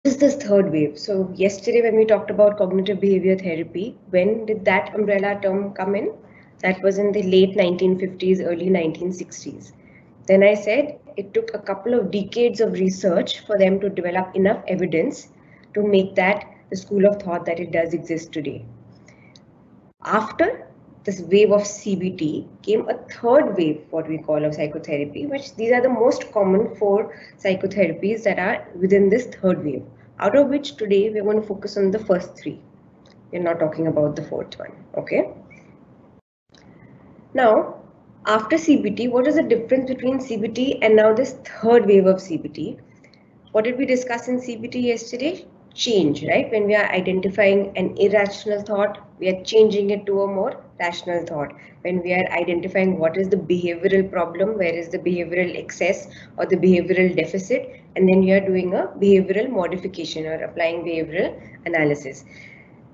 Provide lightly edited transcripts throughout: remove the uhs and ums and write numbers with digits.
is this third wave? So yesterday when we talked about cognitive behavior therapy, when did that umbrella term come in? That was in the late 1950s, early 1960s. Then I said it took a couple of decades of research for them to develop enough evidence to make that the school of thought that it does exist today. After this wave of CBT came a third wave, what we call of psychotherapy, which these are the most common four psychotherapies that are within this third wave, out of which today we're going to focus on the first three. We're not talking about the fourth one, okay? Now, after CBT, what is the difference between CBT and now this third wave of CBT? What did we discuss in CBT yesterday? Change, right? When we are identifying an irrational thought, we are changing it to a more rational thought. When we are identifying what is the behavioral problem, where is the behavioral excess or the behavioral deficit, and then you are doing a behavioral modification or applying behavioral analysis.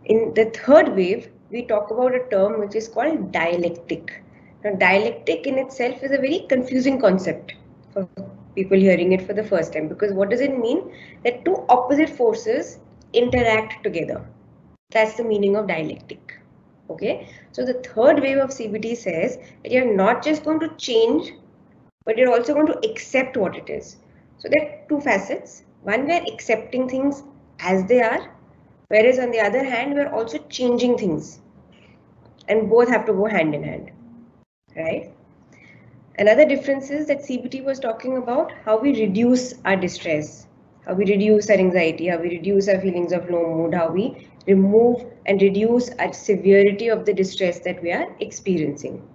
In the third wave, we talk about a term which is called dialectic. Now, dialectic in itself is a very confusing concept for people hearing it for the first time, because what does it mean? That two opposite forces interact together. That's the meaning of dialectic. Okay, so the third wave of CBT says that you're not just going to change, but you're also going to accept what it is. So there are two facets. One, we're accepting things as they are, whereas on the other hand, we're also changing things, and both have to go hand in hand, right? Another difference is that CBT was talking about how we reduce our distress, how we reduce our anxiety, how we reduce our feelings of low mood, how we remove and reduce our severity of the distress that we are experiencing.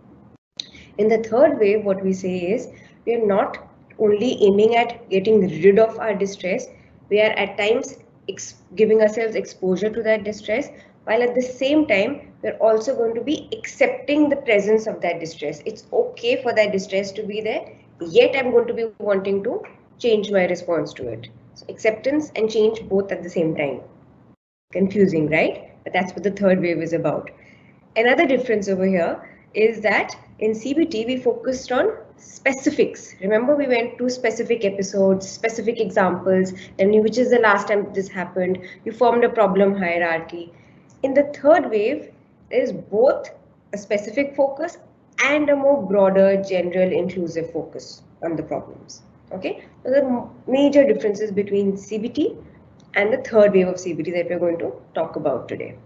In the third wave, what we say is we are not only aiming at getting rid of our distress, we are at times giving ourselves exposure to that distress, while at the same time we're also going to be accepting the presence of that distress. It's okay for that distress to be there, yet I'm going to be wanting to change my response to it. So acceptance and change both at the same time. Confusing, right? But that's what the third wave is about. Another difference over here is that in CBT we focused on specifics. Remember, we went to specific episodes, specific examples, and which is the last time this happened. You formed a problem hierarchy. In the third wave, there is both a specific focus and a more broader, general, inclusive focus on the problems. Okay, so the major differences between CBT and the third wave of CBT that we're going to talk about today.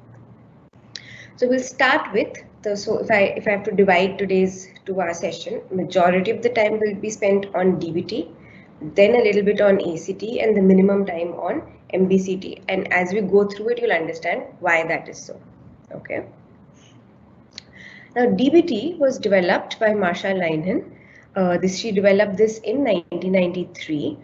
So we'll start with so if I have to divide today's 2-hour session, majority of the time will be spent on DBT, then a little bit on ACT, and the minimum time on MBCT. And as we go through it, you'll understand why that is so. Okay. Now DBT was developed by Marsha Linehan. She developed this in 1993.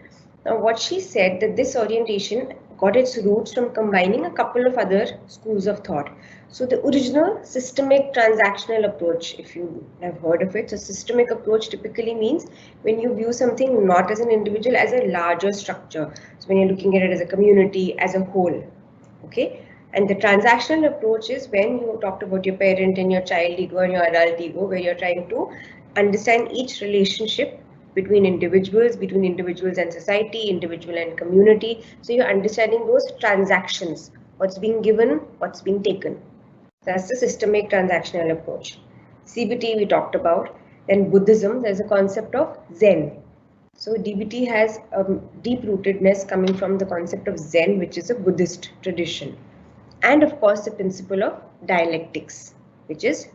Now what she said that this orientation got its roots from combining a couple of other schools of thought. So the original systemic transactional approach, if you have heard of it, so systemic approach typically means when you view something not as an individual, as a larger structure. So when you're looking at it as a community, as a whole, okay? And the transactional approach is when you talked about your parent and your child ego and your adult ego, where you're trying to understand each relationship between individuals and society, individual and community. So you're understanding those transactions, what's being given, what's being taken. That's the systemic transactional approach. CBT we talked about. Then Buddhism, there's a concept of Zen. So DBT has a deep rootedness coming from the concept of Zen, which is a Buddhist tradition. And of course the principle of dialectics, which is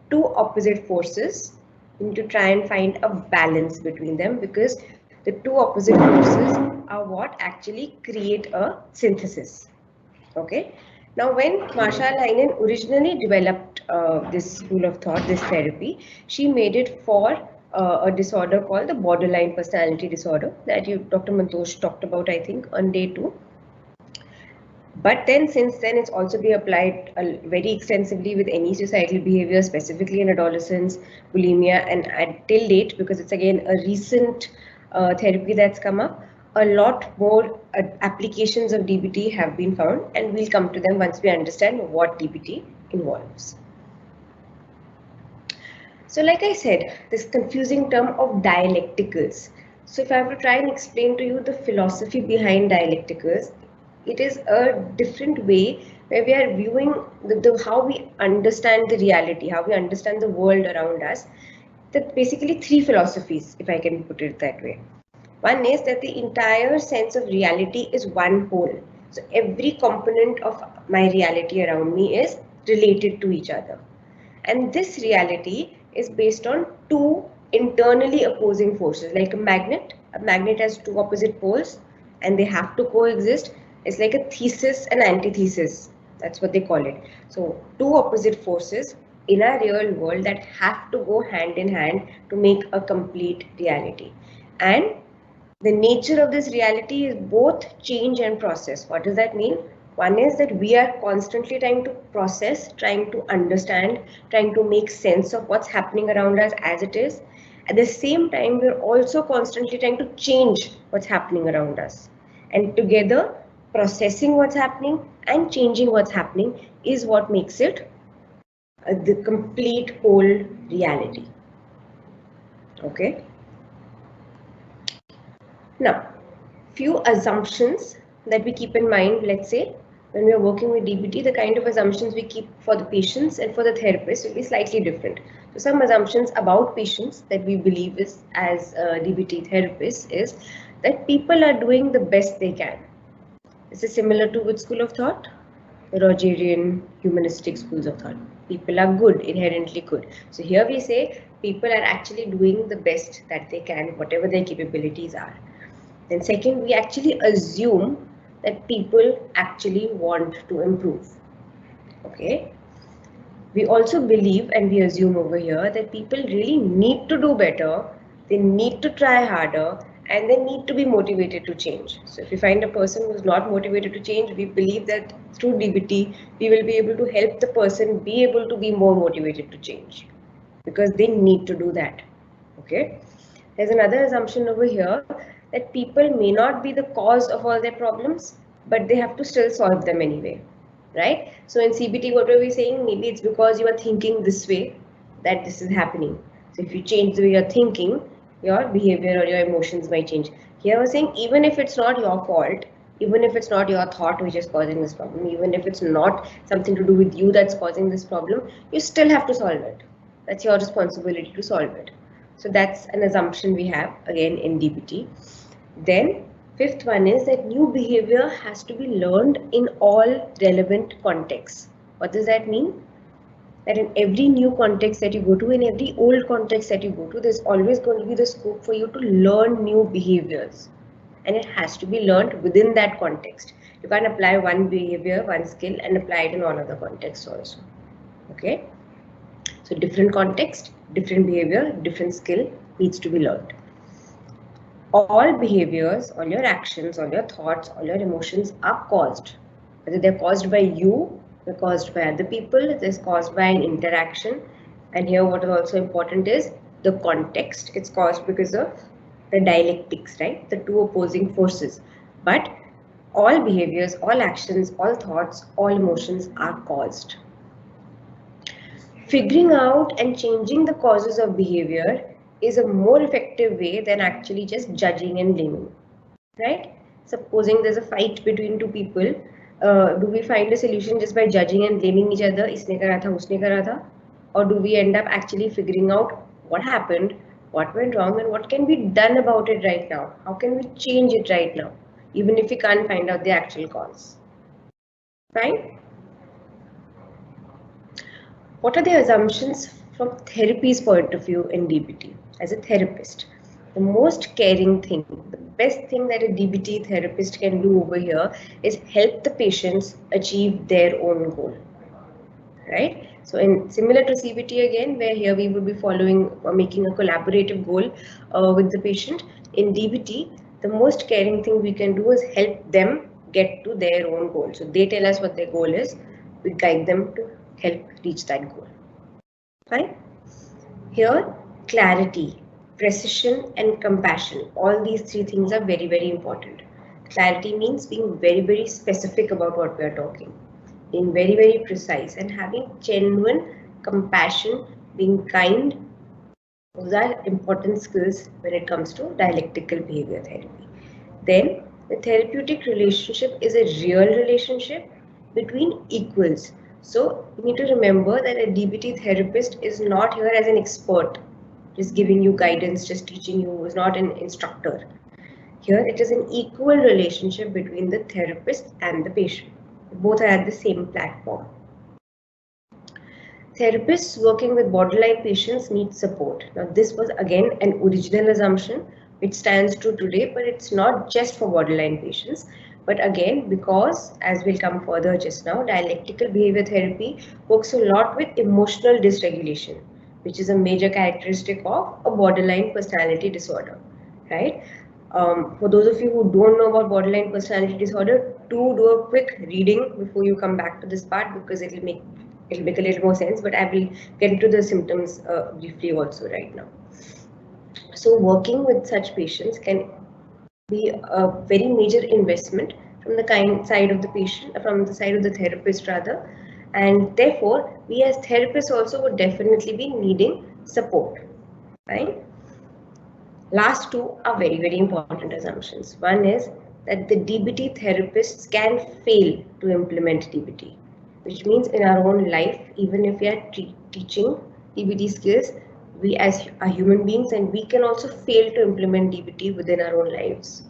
two opposite forces. You need to try and find a balance between them, because the two opposite forces are what actually create a synthesis. Okay. Now, when Marsha Linehan originally developed this school of thought, this therapy, she made it for a disorder called the borderline personality disorder that Dr. Mantosh talked about, I think, on day 2. But then since then, it's also been applied very extensively with any suicidal behavior, specifically in adolescents, bulimia, and till date, because it's again a recent therapy that's come up, a lot more applications of DBT have been found, and we'll come to them once we understand what DBT involves. So like I said, this confusing term of dialecticals. So if I have to try and explain to you the philosophy behind dialecticals, it is a different way where we are viewing how we understand the reality, how we understand the world around us. That basically three philosophies, if I can put it that way. One is that the entire sense of reality is one whole. So every component of my reality around me is related to each other. And this reality is based on two internally opposing forces, like a magnet. A magnet has two opposite poles and they have to coexist. It's like a thesis and antithesis. That's what they call it. So two opposite forces in our real world that have to go hand in hand to make a complete reality. And the nature of this reality is both change and process. What does that mean? One is that we are constantly trying to process, trying to understand, trying to make sense of what's happening around us as it is. At the same time, we're also constantly trying to change what's happening around us. And together, processing what's happening and changing what's happening is what makes it the complete whole reality. Okay? Now, few assumptions that we keep in mind, let's say, when we are working with DBT, the kind of assumptions we keep for the patients and for the therapist will be slightly different. So some assumptions about patients that we believe is as DBT therapists is that people are doing the best they can. This is similar to which school of thought? The Rogerian humanistic schools of thought. People are good, inherently good. So here we say people are actually doing the best that they can, whatever their capabilities are. Then second, we actually assume that people actually want to improve. Okay. We also believe and we assume over here that people really need to do better, they need to try harder, and they need to be motivated to change. So if we find a person who is not motivated to change, we believe that through DBT, we will be able to help the person be able to be more motivated to change because they need to do that. Okay. There's another assumption over here that people may not be the cause of all their problems, but they have to still solve them anyway, right? So in CBT, what were we saying? Maybe it's because you are thinking this way that this is happening. So if you change the way you're thinking, your behavior or your emotions might change. Here we're saying even if it's not your fault, even if it's not your thought which is causing this problem, even if it's not something to do with you that's causing this problem, you still have to solve it. That's your responsibility to solve it. So that's an assumption we have again in DBT. Then fifth one is that new behavior has to be learned in all relevant contexts. What does that mean? That in every new context that you go to, in every old context that you go to, there's always going to be the scope for you to learn new behaviors. And it has to be learned within that context. You can't apply one behavior, one skill and apply it in all other contexts also. Okay? So different context, different behavior, different skill needs to be learned. All behaviors, all your actions, all your thoughts, all your emotions are caused. Whether they're caused by you, they're caused by other people, they're caused by an interaction. And here what is also important is the context. It's caused because of the dialectics, right? The two opposing forces. But all behaviors, all actions, all thoughts, all emotions are caused. Figuring out and changing the causes of behavior is a more effective way than actually just judging and blaming, right? Supposing there's a fight between two people, do we find a solution just by judging and blaming each other, isne kara tha, usne kara tha? Or do we end up actually figuring out what happened, what went wrong, and what can be done about it right now? How can we change it right now, even if we can't find out the actual cause? Fine? What are the assumptions from therapy's point of view in DBT? As a therapist, the most caring thing, the best thing that a DBT therapist can do over here is help the patients achieve their own goal, right? So in similar to CBT again, where here we will be following or making a collaborative goal with the patient, in DBT, the most caring thing we can do is help them get to their own goal. So they tell us what their goal is, we guide them to help reach that goal. Fine. Here, clarity, precision, and compassion. All these three things are very, very important. Clarity means being very, very specific about what we are talking, being very, very precise, and having genuine compassion, being kind. Those are important skills when it comes to dialectical behavior therapy. Then, The therapeutic relationship is a real relationship between equals. So you need to remember that a DBT therapist is not here as an expert, just giving you guidance, just teaching you, is not an instructor. Here it is an equal relationship between the therapist and the patient. Both are at the same platform. Therapists working with borderline patients need support. Now, this was again an original assumption which stands true today, but it's not just for borderline patients. But again, because as we'll come further just now, dialectical behavior therapy works a lot with emotional dysregulation, which is a major characteristic of a borderline personality disorder, right? For those of you who don't know about borderline personality disorder, do a quick reading before you come back to this part, because it'll make a little more sense, but I will get into the symptoms briefly also right now. So working with such patients can be a very major investment from the side of the patient, from the side of the therapist rather, and therefore we as therapists also would definitely be needing support, right? Last two are very, very important assumptions. One is that the DBT therapists can fail to implement DBT, which means in our own life, even if we are teaching DBT skills, we as are human beings and we can also fail to implement DBT within our own lives,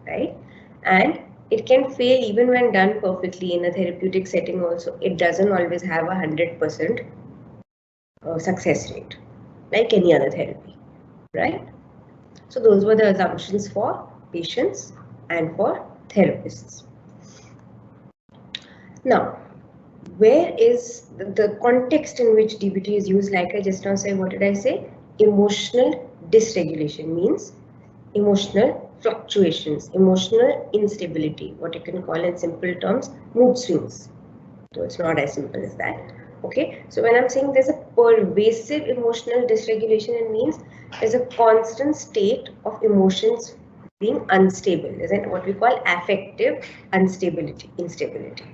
right? And it can fail even when done perfectly in a therapeutic setting also. It doesn't always have a 100% success rate, like any other therapy, right? So those were the assumptions for patients and for therapists. Now, where is the context in which DBT is used? Like I just now said, what did I say? Emotional dysregulation means emotional fluctuations, emotional instability, what you can call in simple terms, mood swings. So it's not as simple as that. Okay, so when I'm saying there's a pervasive emotional dysregulation, it means there's a constant state of emotions being unstable. Isn't what we call affective instability,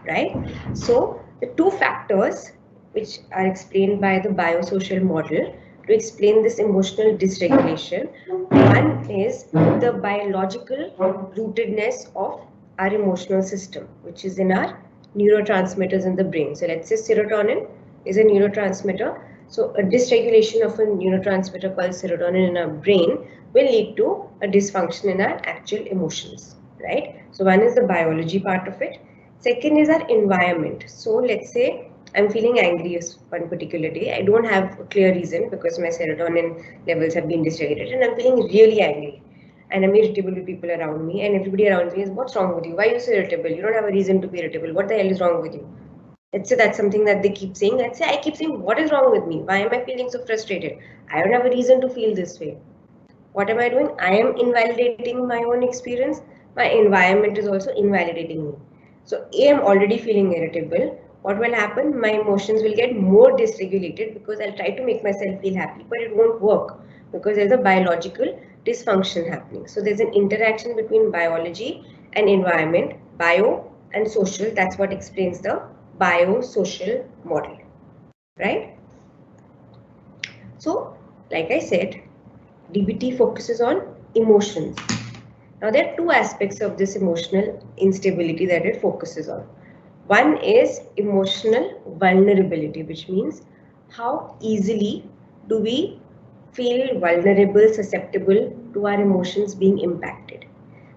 right? So the two factors which are explained by the biosocial model to explain this emotional dysregulation, one is the biological rootedness of our emotional system, which is in our neurotransmitters in the brain. So let's say serotonin is a neurotransmitter. So a dysregulation of a neurotransmitter called serotonin in our brain will lead to a dysfunction in our actual emotions, right? So one is the biology part of it. Second is our environment. So let's say I'm feeling angry one particular day. I don't have a clear reason because my serotonin levels have been dysregulated and I'm feeling really angry. And I'm irritable with people around me, and everybody around me is, what's wrong with you? Why are you so irritable? You don't have a reason to be irritable. What the hell is wrong with you? Let's say that's something that they keep saying. Let's say I keep saying, what is wrong with me? Why am I feeling so frustrated? I don't have a reason to feel this way. What am I doing? I am invalidating my own experience. My environment is also invalidating me. So A, I'm already feeling irritable. What will happen? My emotions will get more dysregulated because I'll try to make myself feel happy, but it won't work because there's a biological dysfunction happening. So there's an interaction between biology and environment, bio and social. That's what explains the biosocial model, right? So, like I said, DBT focuses on emotions. Now, there are two aspects of this emotional instability that it focuses on. One is emotional vulnerability, which means how easily do we feel vulnerable, susceptible to our emotions being impacted.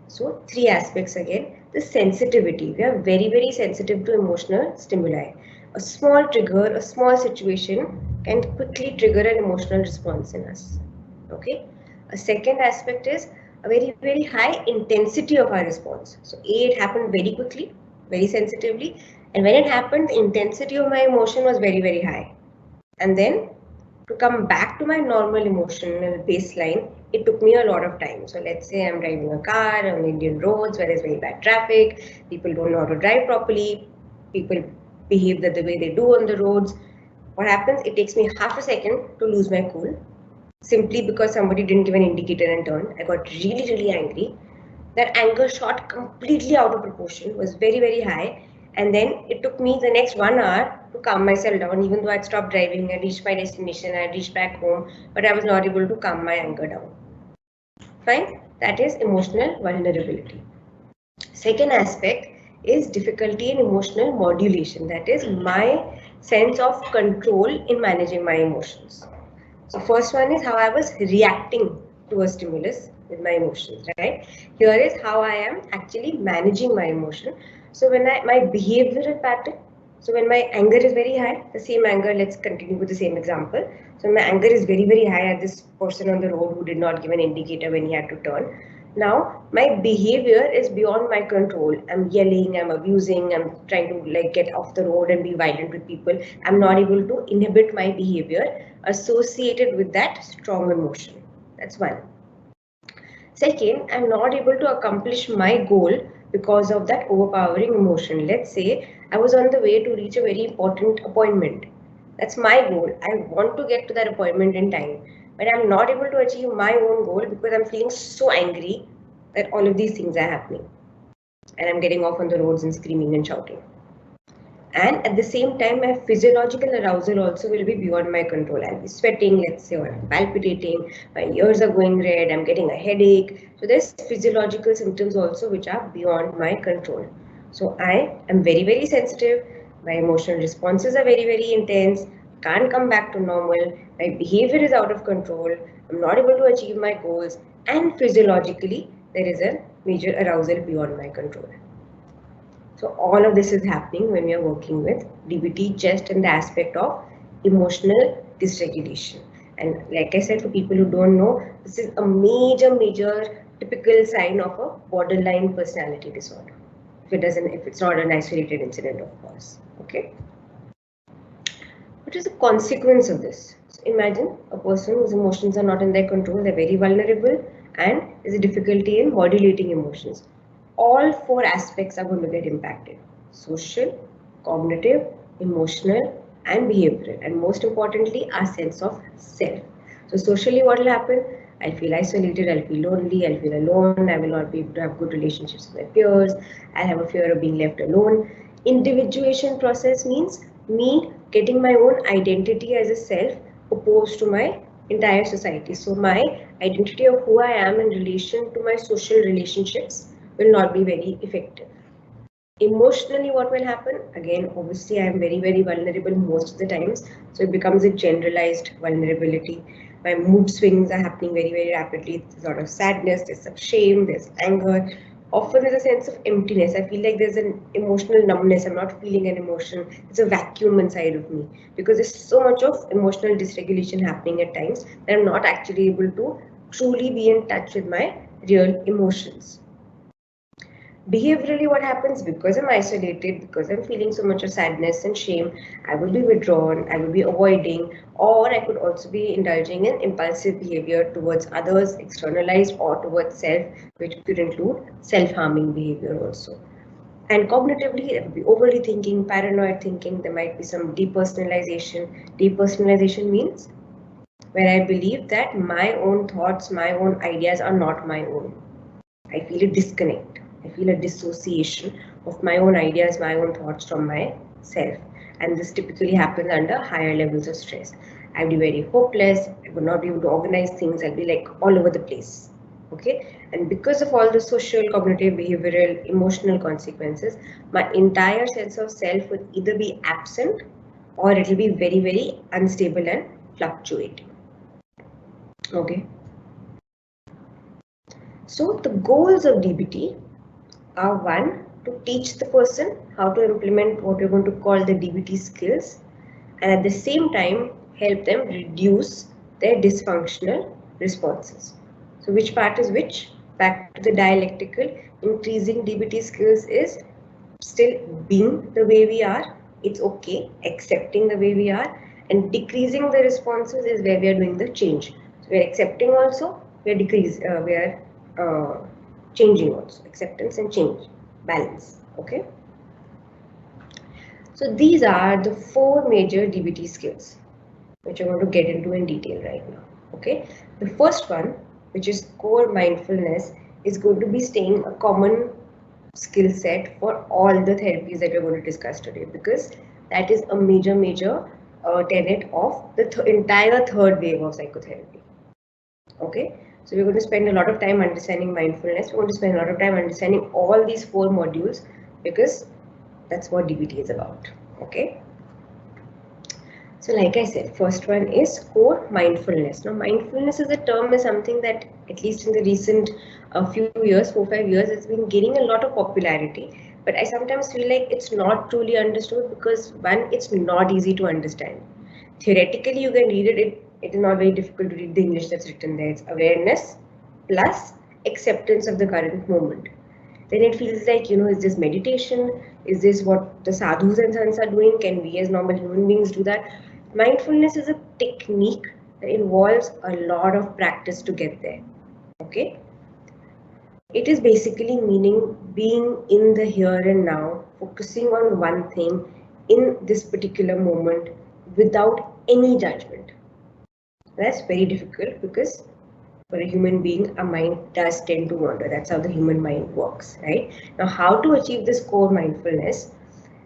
So, three aspects again. The sensitivity. We are very, very sensitive to emotional stimuli. A small trigger, a small situation can quickly trigger an emotional response in us. Okay. A second aspect is a very, very high intensity of our response. So, it happened very quickly, very sensitively, and when it happened, the intensity of my emotion was very, very high. And then to come back to my normal emotional baseline, it took me a lot of time. So let's say I'm driving a car on Indian roads where there's very bad traffic, people don't know how to drive properly, people behave the way they do on the roads. What happens? It takes me half a second to lose my cool, simply because somebody didn't give an indicator and turn. I got really, really angry. That anger shot completely out of proportion, was very, very high. And then it took me the next 1 hour to calm myself down. Even though I'd stopped driving, I reached my destination, I reached back home, but I was not able to calm my anger down. Fine, that is emotional vulnerability. Second aspect is difficulty in emotional modulation. That is my sense of control in managing my emotions. So first one is how I was reacting to a stimulus with my emotions, right? Here is how I am actually managing my emotion. So when my behavioral pattern, so when my anger is very high, the same anger, let's continue with the same example. So my anger is very, very high at this person on the road who did not give an indicator when he had to turn. Now my behavior is beyond my control. I'm yelling, I'm abusing, I'm trying to like get off the road and be violent with people. I'm not able to inhibit my behavior associated with that strong emotion. That's one. Second, I'm not able to accomplish my goal because of that overpowering emotion. Let's say I was on the way to reach a very important appointment. That's my goal. I want to get to that appointment in time. But I'm not able to achieve my own goal because I'm feeling so angry that all of these things are happening. And I'm getting off on the roads and screaming and shouting. And at the same time, my physiological arousal also will be beyond my control. I'll be sweating, let's say, or I'm palpitating, my ears are going red, I'm getting a headache. So there's physiological symptoms also which are beyond my control. So I am very, very sensitive. My emotional responses are very, very intense. Can't come back to normal. My behavior is out of control. I'm not able to achieve my goals. And physiologically, there is a major arousal beyond my control. So all of this is happening when we are working with DBT just in the aspect of emotional dysregulation. And like I said, for people who don't know, this is a major typical sign of a borderline personality disorder. If it's not an isolated incident, of course. Okay. What is the consequence of this? So imagine a person whose emotions are not in their control, they're very vulnerable, and there's a difficulty in modulating emotions. All four aspects are going to get impacted: social, cognitive, emotional, and behavioral, and most importantly, our sense of self. So, socially, what will happen? I'll feel isolated, I'll feel lonely, I'll feel alone, I will not be able to have good relationships with my peers, I'll have a fear of being left alone. Individuation process means me getting my own identity as a self opposed to my entire society. So my identity of who I am in relation to my social relationships will not be very effective. Emotionally, what will happen? Again, obviously, I am very, very vulnerable most of the times. So it becomes a generalized vulnerability. My mood swings are happening very, very rapidly. There's a lot of sadness, there's some shame, there's anger. Often there's a sense of emptiness. I feel like there's an emotional numbness. I'm not feeling an emotion. It's a vacuum inside of me because there's so much of emotional dysregulation happening at times that I'm not actually able to truly be in touch with my real emotions. Behaviorally, what happens? Because I'm isolated, because I'm feeling so much of sadness and shame, I will be withdrawn, I will be avoiding, or I could also be indulging in impulsive behavior towards others, externalized, or towards self, which could include self-harming behavior also. And cognitively, it will be overly thinking, paranoid thinking, there might be some depersonalization. Depersonalization means where I believe that my own thoughts, my own ideas are not my own. I feel a disconnect. I feel a dissociation of my own ideas, my own thoughts from myself. And this typically happens under higher levels of stress. I'll be very hopeless. I would not be able to organize things. I'll be like all over the place. Okay. And because of all the social, cognitive, behavioral, emotional consequences, my entire sense of self will either be absent or it will be very, very unstable and fluctuating. Okay. So the goals of DBT are: one, to teach the person how to implement what we're going to call the DBT skills, and at the same time help them reduce their dysfunctional responses. So which part is which? Back to the dialectical. Increasing DBT skills is still being the way we are. It's okay, accepting the way we are, and decreasing the responses is where we are doing the change. So we are accepting also, we are changing also. Acceptance and change, balance. Okay. So these are the four major DBT skills which I want to get into in detail right now. Okay. The first one, which is core mindfulness, is going to be staying a common skill set for all the therapies that we're going to discuss today, because that is a major tenet of the entire third wave of psychotherapy. Okay. So we're going to spend a lot of time understanding mindfulness. We're going to spend a lot of time understanding all these 4 modules because that's what DBT is about. Okay. So like I said, first one is core mindfulness. Now mindfulness as a term is something that at least in the recent few years, 4-5 years, it's been gaining a lot of popularity. But I sometimes feel like it's not truly understood because one, it's not easy to understand. Theoretically, you can read it. It is not very difficult to read the English that's written there. It's awareness plus acceptance of the current moment. Then it feels like, is this meditation? Is this what the sadhus and sants are doing? Can we as normal human beings do that? Mindfulness is a technique that involves a lot of practice to get there. Okay? It is basically meaning being in the here and now, focusing on one thing in this particular moment without any judgment. That's very difficult because for a human being, our mind does tend to wander. That's how the human mind works, right? Now, how to achieve this core mindfulness?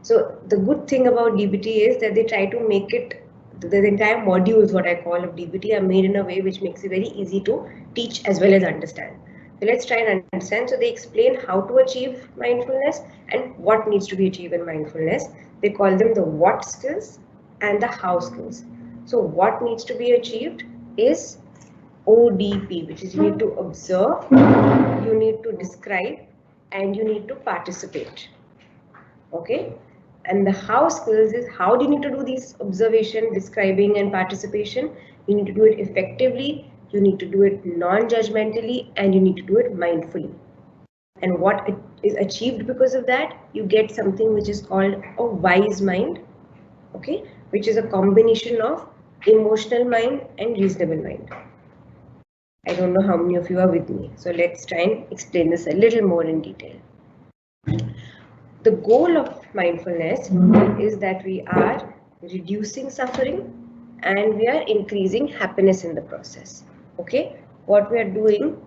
So the good thing about DBT is that they try to make it, the entire modules, what I call of DBT, are made in a way which makes it very easy to teach as well as understand. So let's try and understand. So they explain how to achieve mindfulness and what needs to be achieved in mindfulness. They call them the what skills and the how skills. So what needs to be achieved is ODP, which is you need to observe, you need to describe, and you need to participate. Okay? And the how skills is how do you need to do these observation, describing, and participation? You need to do it effectively, you need to do it non-judgmentally, and you need to do it mindfully. And what is achieved because of that, you get something which is called a wise mind, okay, which is a combination of emotional mind and reasonable mind. I don't know how many of you are with me. So let's try and explain this a little more in detail. The goal of mindfulness is that we are reducing suffering and we are increasing happiness in the process. Okay, what we are doing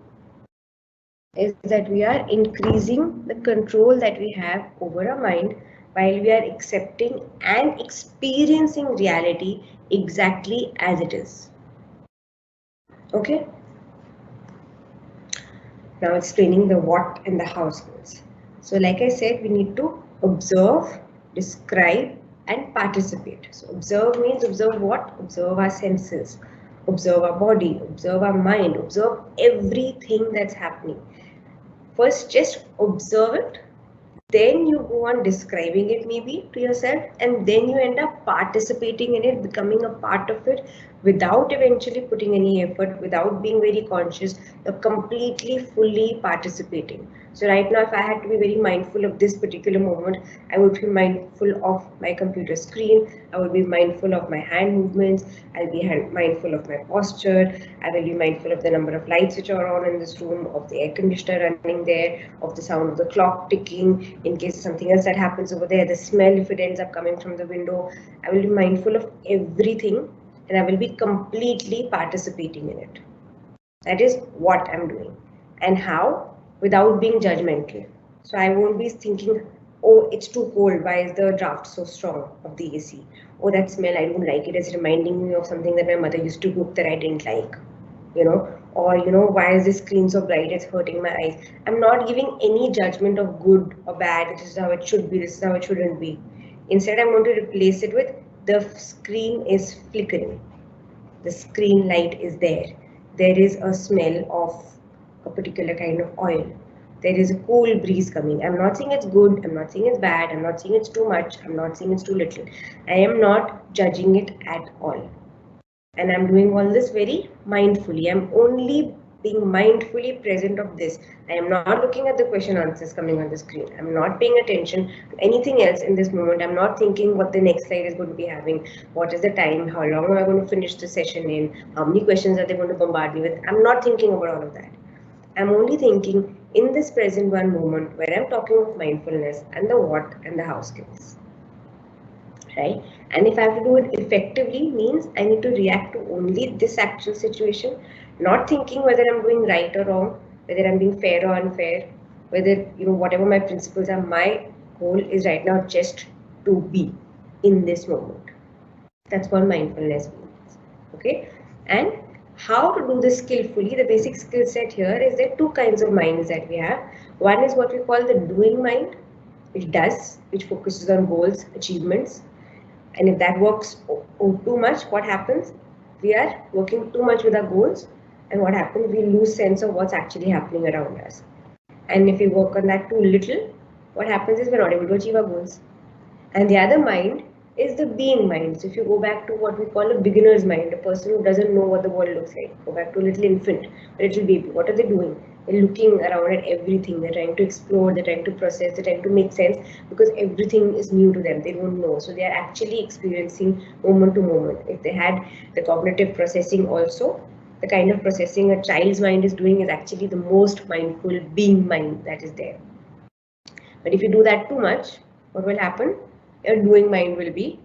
is that we are increasing the control that we have over our mind while we are accepting and experiencing reality exactly as it is. Okay. Now explaining the what and the how skills. So like I said, we need to observe, describe, and participate. So observe means observe what? Observe our senses, observe our body, observe our mind, observe everything that's happening. First, just observe it. Then you go on describing it maybe to yourself, and then you end up participating in it, becoming a part of it without eventually putting any effort, without being very conscious, you're completely fully participating. So right now, if I had to be very mindful of this particular moment, I would be mindful of my computer screen, I would be mindful of my hand movements, I'll be mindful of my posture, I will be mindful of the number of lights which are on in this room, of the air conditioner running there, of the sound of the clock ticking, in case something else that happens over there, the smell if it ends up coming from the window. I will be mindful of everything and I will be completely participating in it. That is what I'm doing. And how? Without being judgmental. So I won't be thinking, oh, it's too cold, why is the draft so strong of the AC? Oh, that smell, I don't like it, it's reminding me of something that my mother used to cook that I didn't like. Or why is this screen so bright, it's hurting my eyes. I'm not giving any judgment of good or bad, this is how it should be, this is how it shouldn't be. Instead, I'm going to replace it with the screen is flickering, the screen light is there, there is a smell of a particular kind of oil, there is a cool breeze coming. I'm not saying it's good, I'm not saying it's bad, I'm not saying it's too much, I'm not saying it's too little. I am not judging it at all. And I'm doing all this very mindfully. I'm only being mindfully present of this. I am not looking at the question answers coming on the screen. I'm not paying attention to anything else in this moment. I'm not thinking what the next slide is going to be having, what is the time, how long am I going to finish the session in, how many questions are they going to bombard me with. I'm not thinking about all of that. I'm only thinking in this present one moment where I'm talking of mindfulness and the what and the how skills. Right? And if I have to do it effectively, means I need to react to only this actual situation, not thinking whether I'm doing right or wrong, whether I'm being fair or unfair, whether whatever my principles are. My goal is right now just to be in this moment. That's what mindfulness means. Okay? And How to do this skillfully, the basic skill set here is there are two kinds of minds that we have. One is what we call the doing mind, which focuses on goals, achievements. And if that works too much, what happens? We are working too much with our goals, and what happens? We lose sense of what's actually happening around us. And if we work on that too little, what happens is we're not able to achieve our goals. And the other mind is the being mind. So if you go back to what we call a beginner's mind, a person who doesn't know what the world looks like, go back to a little infant, a little baby, what are they doing? They're looking around at everything, they're trying to explore, they're trying to process, they're trying to make sense because everything is new to them, they don't know. So they are actually experiencing moment to moment. If they had the cognitive processing also, the kind of processing a child's mind is doing is actually the most mindful being mind that is there. But if you do that too much, what will happen? Your doing mind will be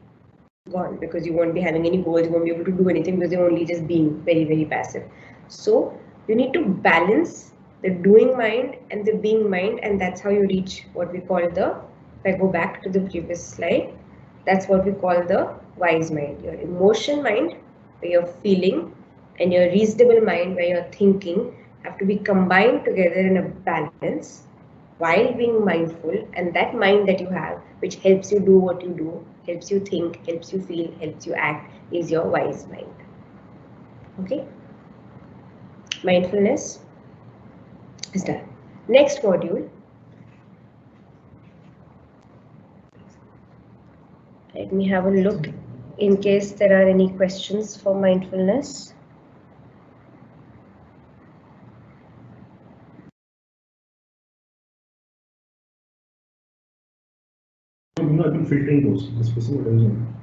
gone because you won't be having any goals, you won't be able to do anything because you're only just being very, very passive. So you need to balance the doing mind and the being mind, and that's how you reach what we call the, if I go back to the previous slide, that's what we call the wise mind. Your emotion mind, where you're feeling, and your reasonable mind, where you're thinking, have to be combined together in a balance while being mindful, and that mind that you have, which helps you do what you do, helps you think, helps you feel, helps you act, is your wise mind. Okay? Mindfulness is done. Next module. Let me have a look in case there are any questions for mindfulness. I've been filtering those. The specific reason.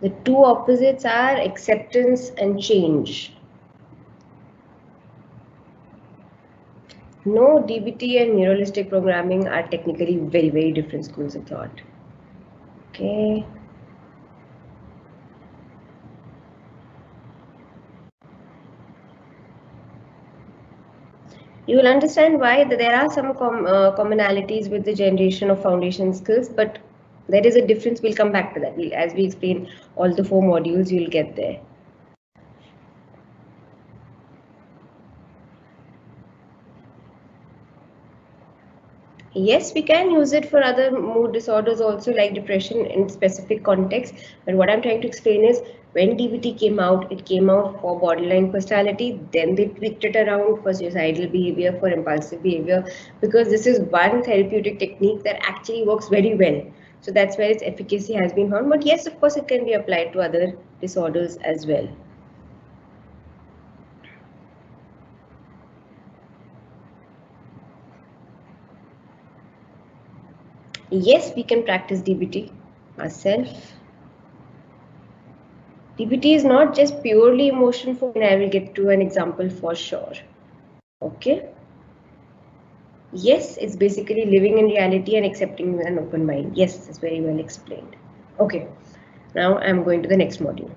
The two opposites are acceptance and change. No, DBT and neuralistic programming are technically very, very different schools of thought. Okay. You will understand why there are some commonalities with the generation of foundation skills, but there is a difference. We'll come back to that. As we explain all the 4 modules, you'll get there. Yes, we can use it for other mood disorders also, like depression in specific context. But what I'm trying to explain is when DBT came out, it came out for borderline personality. Then they tweaked it around for suicidal behavior, for impulsive behavior, because this is one therapeutic technique that actually works very well. So that's where its efficacy has been found. But yes, of course, it can be applied to other disorders as well. Yes, we can practice DBT ourselves. DBT is not just purely emotion for me. I will get to an example for sure. Okay. Yes, it's basically living in reality and accepting with an open mind. Yes, it's very well explained. Okay. Now I'm going to the next module,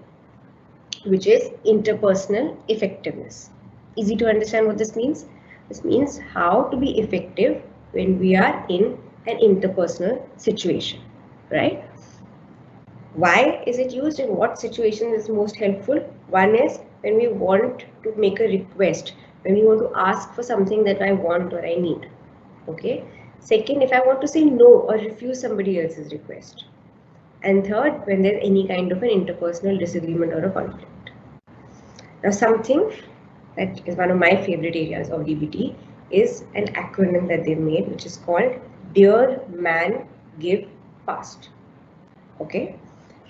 which is interpersonal effectiveness. Easy to understand what this means? This means how to be effective when we are in an interpersonal situation, right? Why is it used? In what situation is most helpful? One is when we want to make a request, when we want to ask for something that I want or I need. Okay. Second, if I want to say no or refuse somebody else's request. And third, when there's any kind of an interpersonal disagreement or a conflict. Now, something that is one of my favorite areas of DBT is an acronym that they made, which is called Dear Man Give Fast. Okay.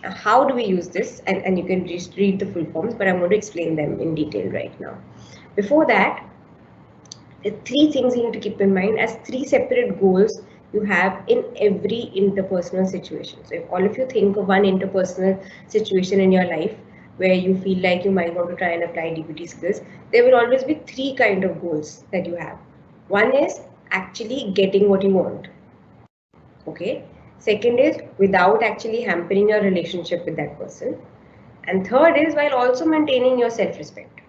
Now, how do we use this? And you can just read the full forms, but I'm going to explain them in detail right now. Before that, the 3 things you need to keep in mind as 3 separate goals you have in every interpersonal situation. So if all of you think of one interpersonal situation in your life where you feel like you might want to try and apply DBT skills, there will always be 3 kind of goals that you have. One is actually getting what you want. Okay. Second is without actually hampering your relationship with that person. And third is while also maintaining your self-respect.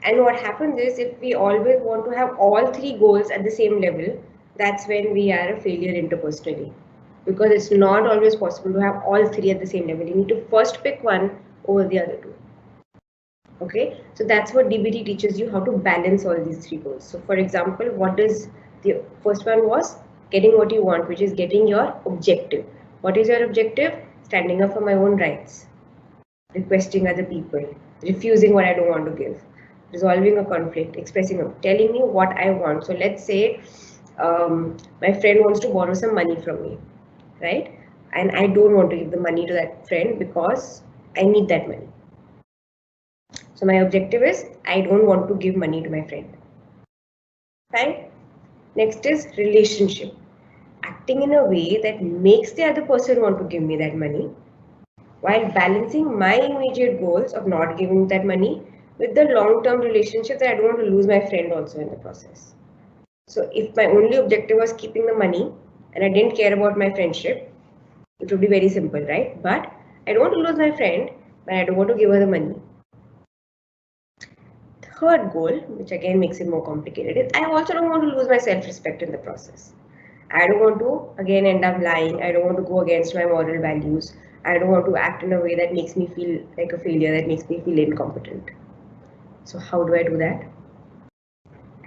And what happens is if we always want to have all 3 goals at the same level, that's when we are a failure interpersonally. because it's not always possible to have all three at the same level. You need to first pick one over the other two. Okay, so that's what DBT teaches you, how to balance all these three goals. So for example, what is the first one was getting what you want, which is getting your objective. What is your objective? Standing up for my own rights, requesting other people, refusing what I don't want to give, resolving a conflict, expressing, telling me what I want. So let's say my friend wants to borrow some money from me, right? And I don't want to give the money to that friend because I need that money. So my objective is I don't want to give money to my friend. Fine. Next is relationship. Acting in a way that makes the other person want to give me that money while balancing my immediate goals of not giving that money with the long-term relationship that I don't want to lose my friend also in the process. So if my only objective was keeping the money and I didn't care about my friendship, it would be very simple, right? But I don't want to lose my friend, but I don't want to give her the money. Third goal, which again makes it more complicated, is I also don't want to lose my self-respect in the process. I don't want to again end up lying. I don't want to go against my moral values. I don't want to act in a way that makes me feel like a failure, that makes me feel incompetent. So how do I do that?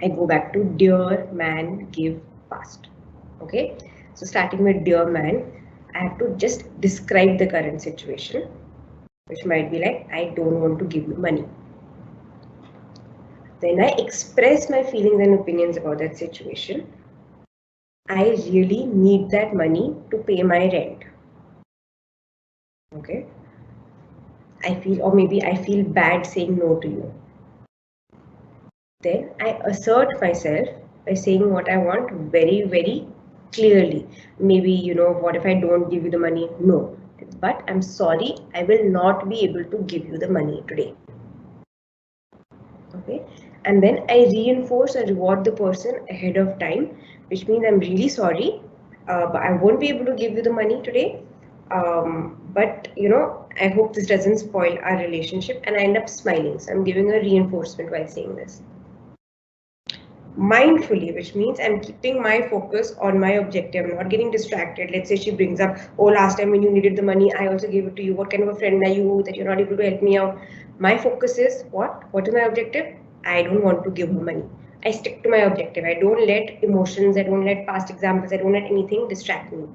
I go back to dear man, give fast. Okay, so starting with dear man, I have to just describe the current situation, which might be like, I don't want to give you money. Then I express my feelings and opinions about that situation. I really need that money to pay my rent. Okay, I feel, or maybe I feel bad saying no to you. Then I assert myself by saying what I want very, very clearly. Maybe, what if I don't give you the money? No, but I'm sorry, I will not be able to give you the money today. Okay, and then I reinforce or reward the person ahead of time, which means I'm really sorry, but I won't be able to give you the money today. But I hope this doesn't spoil our relationship, and I end up smiling. So I'm giving a reinforcement while saying this. Mindfully, which means I'm keeping my focus on my objective. I'm not getting distracted. Let's say she brings up, oh, last time when you needed the money, I also gave it to you. What kind of a friend are you that you're not able to help me out? My focus is what? What is my objective? I don't want to give her money. I stick to my objective. I don't let emotions, I don't let past examples, I don't let anything distract me.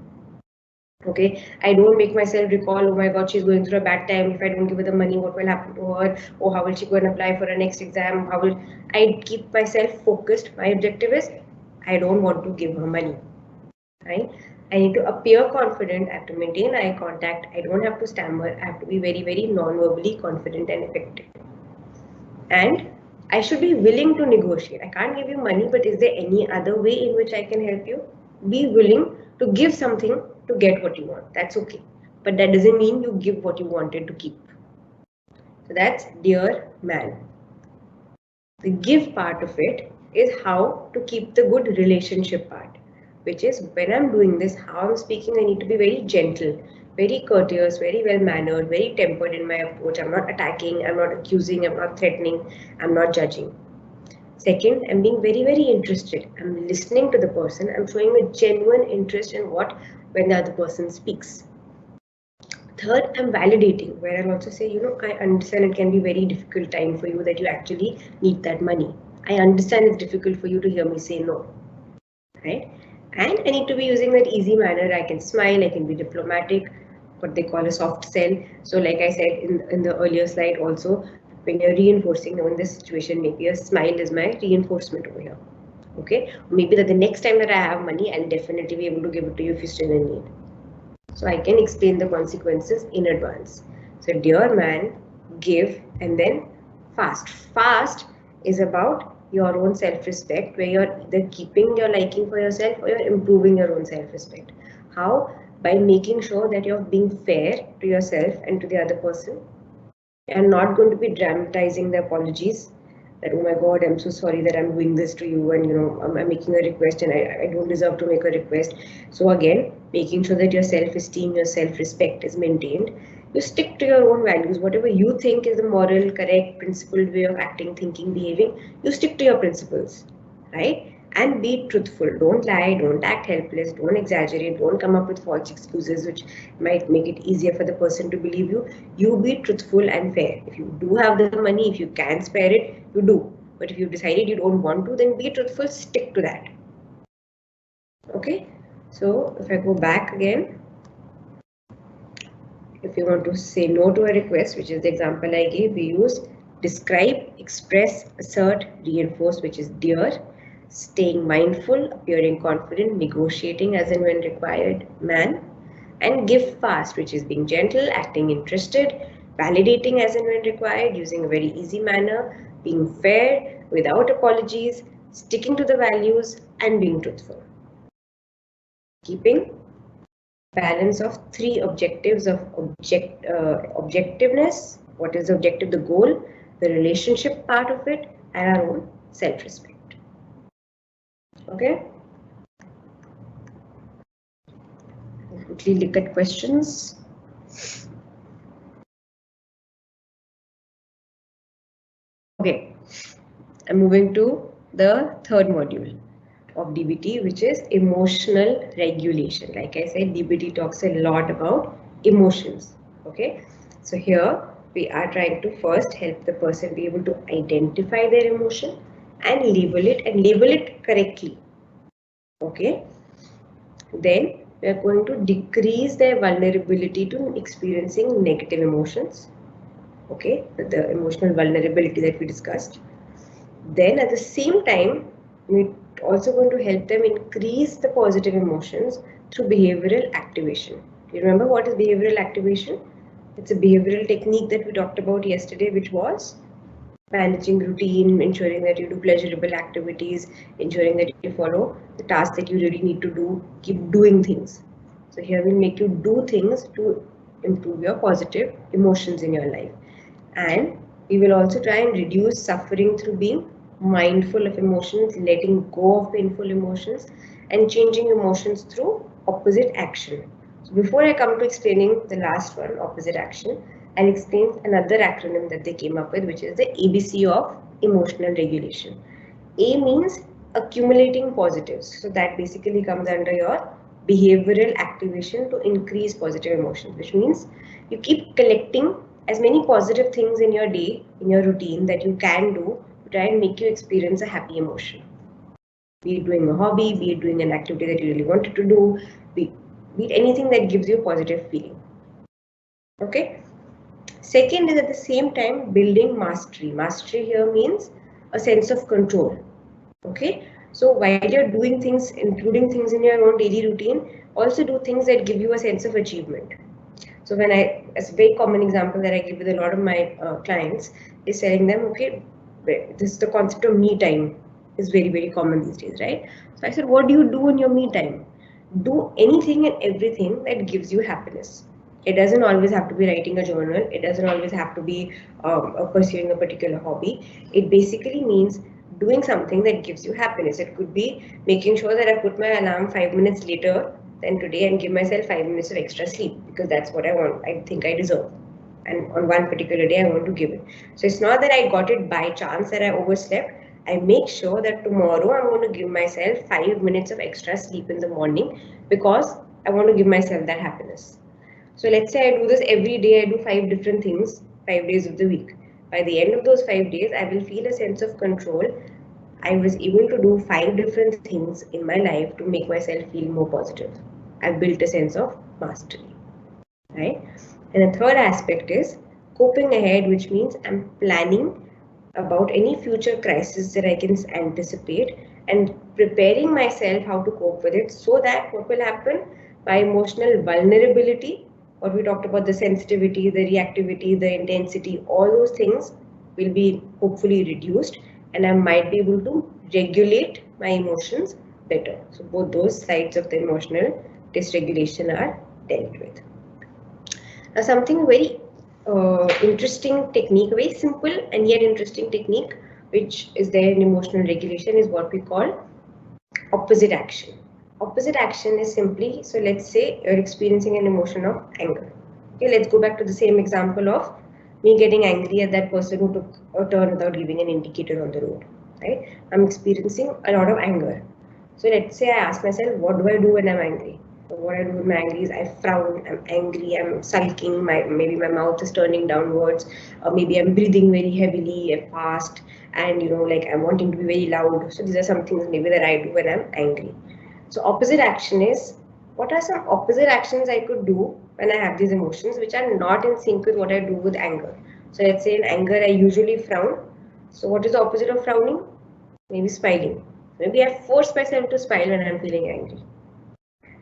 Okay, I don't make myself recall, oh my god, she's going through a bad time. If I don't give her the money, what will happen to her? Or how will she go and apply for her next exam? How will I keep myself focused? My objective is I don't want to give her money. Right? I need to appear confident. I have to maintain eye contact. I don't have to stammer. I have to be very, very non-verbally confident and effective. And I should be willing to negotiate. I can't give you money, but is there any other way in which I can help you? Be willing to give something to get what you want. That's okay. But that doesn't mean you give what you wanted to keep. So that's dear man. The give part of it is how to keep the good relationship part, which is when I'm doing this, how I'm speaking, I need to be very gentle, very courteous, very well mannered, very tempered in my approach. I'm not attacking, I'm not accusing, I'm not threatening, I'm not judging. Second, I'm being very, very interested. I'm listening to the person. I'm showing a genuine interest in when the other person speaks. Third, I'm validating, where I'll also say, I understand it can be very difficult time for you that you actually need that money. I understand it's difficult for you to hear me say no, right? And I need to be using that easy manner. I can smile, I can be diplomatic, what they call a soft sell. So like I said in the earlier slide also, when you're reinforcing, in this situation, maybe a smile is my reinforcement over here. Okay, maybe that the next time that I have money, I'll definitely be able to give it to you if you're still in need. So I can explain the consequences in advance. So dear man, give, and then fast. Fast is about your own self-respect, where you're either keeping your liking for yourself or you're improving your own self-respect. How? By making sure that you're being fair to yourself and to the other person. You're not going to be dramatizing the apologies that, oh my god, I'm so sorry that I'm doing this to you, and I'm making a request and I don't deserve to make a request. So again, making sure that your self-esteem, your self-respect is maintained. You stick to your own values. Whatever you think is the moral, correct, principled way of acting, thinking, behaving, you stick to your principles, right? And be truthful. Don't lie, don't act helpless, don't exaggerate, don't come up with false excuses which might make it easier for the person to believe you. You be truthful and fair. If you do have the money, if you can spare it, you do. But if you've decided you don't want to, then be truthful, stick to that. Okay, so if I go back again, if you want to say no to a request, which is the example I gave, we use describe, express, assert, reinforce, which is dare, staying mindful, appearing confident, negotiating as and when required, man, and give fast, which is being gentle, acting interested, validating as and when required, using a very easy manner, being fair, without apologies, sticking to the values, and being truthful. Keeping balance of three objectives of objectiveness, what is the objective, the goal, the relationship part of it, and our own self-respect. Okay, we'll quickly look at questions. Okay, I'm moving to the third module of DBT, which is emotional regulation. Like I said, DBT talks a lot about emotions. Okay, so here we are trying to first help the person be able to identify their emotion and label it correctly. Okay, then we are going to decrease their vulnerability to experiencing negative emotions. Okay, the emotional vulnerability that we discussed. Then at the same time, we're also going to help them increase the positive emotions through behavioral activation. Do you remember what is behavioral activation? It's a behavioral technique that we talked about yesterday, which was managing routine, ensuring that you do pleasurable activities, ensuring that you follow the tasks that you really need to do, keep doing things. So here we'll make you do things to improve your positive emotions in your life. And we will also try and reduce suffering through being mindful of emotions, letting go of painful emotions, and changing emotions through opposite action. So before I come to explaining the last one, opposite action, I'll explain another acronym that they came up with, which is the ABC of emotional regulation. A means accumulating positives. So that basically comes under your behavioral activation to increase positive emotions, which means you keep collecting as many positive things in your day, in your routine that you can do to try and make you experience a happy emotion. Be it doing a hobby, be it doing an activity that you really wanted to do, be it anything that gives you a positive feeling. Okay. Second is at the same time building mastery. Mastery here means a sense of control. Okay. So while you're doing things, including things in your own daily routine, also do things that give you a sense of achievement. So when as a very common example that I give with a lot of my clients is telling them, okay, this is the concept of me time is very, very common these days, right? So I said, what do you do in your me time? Do anything and everything that gives you happiness. It doesn't always have to be writing a journal. It doesn't always have to be pursuing a particular hobby. It basically means doing something that gives you happiness. It could be making sure that I put my alarm 5 minutes later than today and give myself 5 minutes of extra sleep because that's what I want. I think I deserve. And on one particular day, I want to give it. So it's not that I got it by chance that I overslept. I make sure that tomorrow I'm going to give myself 5 minutes of extra sleep in the morning because I want to give myself that happiness. So let's say I do this every day, I do 5 different things, 5 days of the week. By the end of those 5 days, I will feel a sense of control. I was able to do 5 different things in my life to make myself feel more positive. I've built a sense of mastery, right? And the third aspect is coping ahead, which means I'm planning about any future crisis that I can anticipate and preparing myself how to cope with it so that what will happen, my emotional vulnerability, what we talked about, the sensitivity, the reactivity, the intensity, all those things will be hopefully reduced and I might be able to regulate my emotions better. So both those sides of the emotional dysregulation are dealt with. Now something very interesting technique, very simple and yet interesting technique which is there in emotional regulation is what we call opposite action. Opposite action is simply, so let's say you're experiencing an emotion of anger. Okay, let's go back to the same example of me getting angry at that person who took a turn without giving an indicator on the road. right? I'm experiencing a lot of anger. So let's say I ask myself, what do I do when I'm angry? So what I do when I'm angry is I frown, I'm angry, I'm sulking, maybe my mouth is turning downwards, or maybe I'm breathing very heavily and fast, and like I'm wanting to be very loud. So these are some things maybe that I do when I'm angry. So opposite action is, what are some opposite actions I could do when I have these emotions which are not in sync with what I do with anger? So let's say in anger I usually frown. So what is the opposite of frowning? Maybe smiling. Maybe I force myself to smile when I'm feeling angry.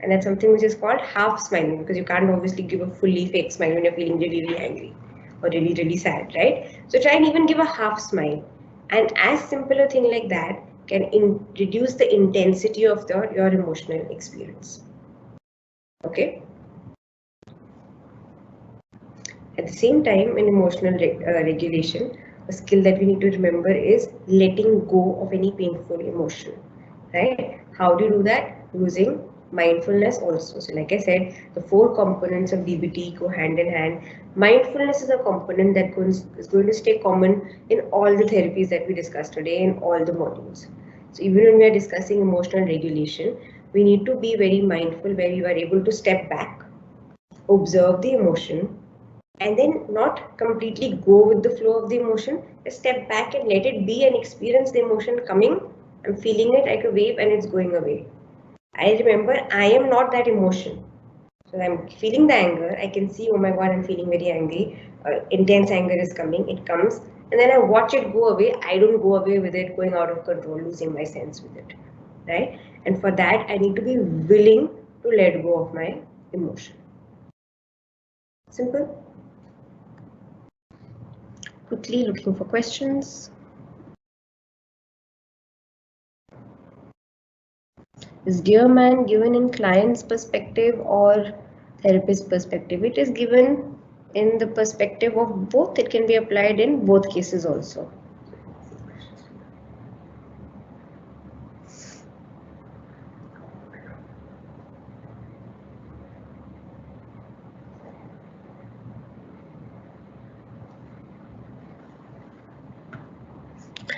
And that's something which is called half smiling, because you can't obviously give a fully fake smile when you're feeling really, really angry or really, really sad, right? So try and even give a half smile. And as simple a thing like that can reduce the intensity of your emotional experience. Okay? At the same time, in emotional regulation, a skill that we need to remember is letting go of any painful emotion, right? How do you do that? Using mindfulness also. So like I said, the four components of DBT go hand in hand. Mindfulness is a component that is going to stay common in all the therapies that we discussed today, in all the modules. So even when we are discussing emotional regulation, we need to be very mindful, where you are able to step back, observe the emotion, and then not completely go with the flow of the emotion. Just step back and let it be and experience the emotion coming. I'm feeling it like a wave and it's going away. I remember I am not that emotion. So I'm feeling the anger. I can see, oh my God, I'm feeling very angry. Intense anger is coming. It comes. And then I watch it go away. I don't go away with it going out of control, losing my sense with it. Right? And for that, I need to be willing to let go of my emotion. Simple. Quickly looking for questions. Is Dear Man given in client's perspective or therapist perspective? It is given in the perspective of both. It can be applied in both cases also.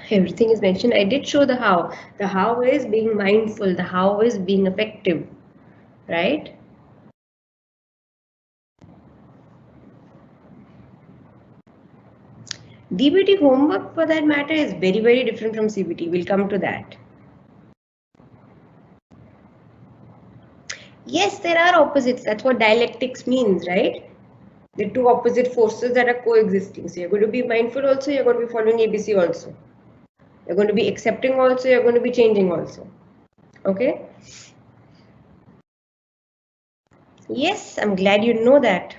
Everything is mentioned. I did show the how. The how is being mindful. The how is being effective, right? DBT homework, for that matter, is very, very different from CBT. We'll come to that. Yes, there are opposites. That's what dialectics means, right? The two opposite forces that are coexisting. So you're going to be mindful also, you're going to be following ABC also. You're going to be accepting also, you're going to be changing also. Okay? Yes, I'm glad you know that.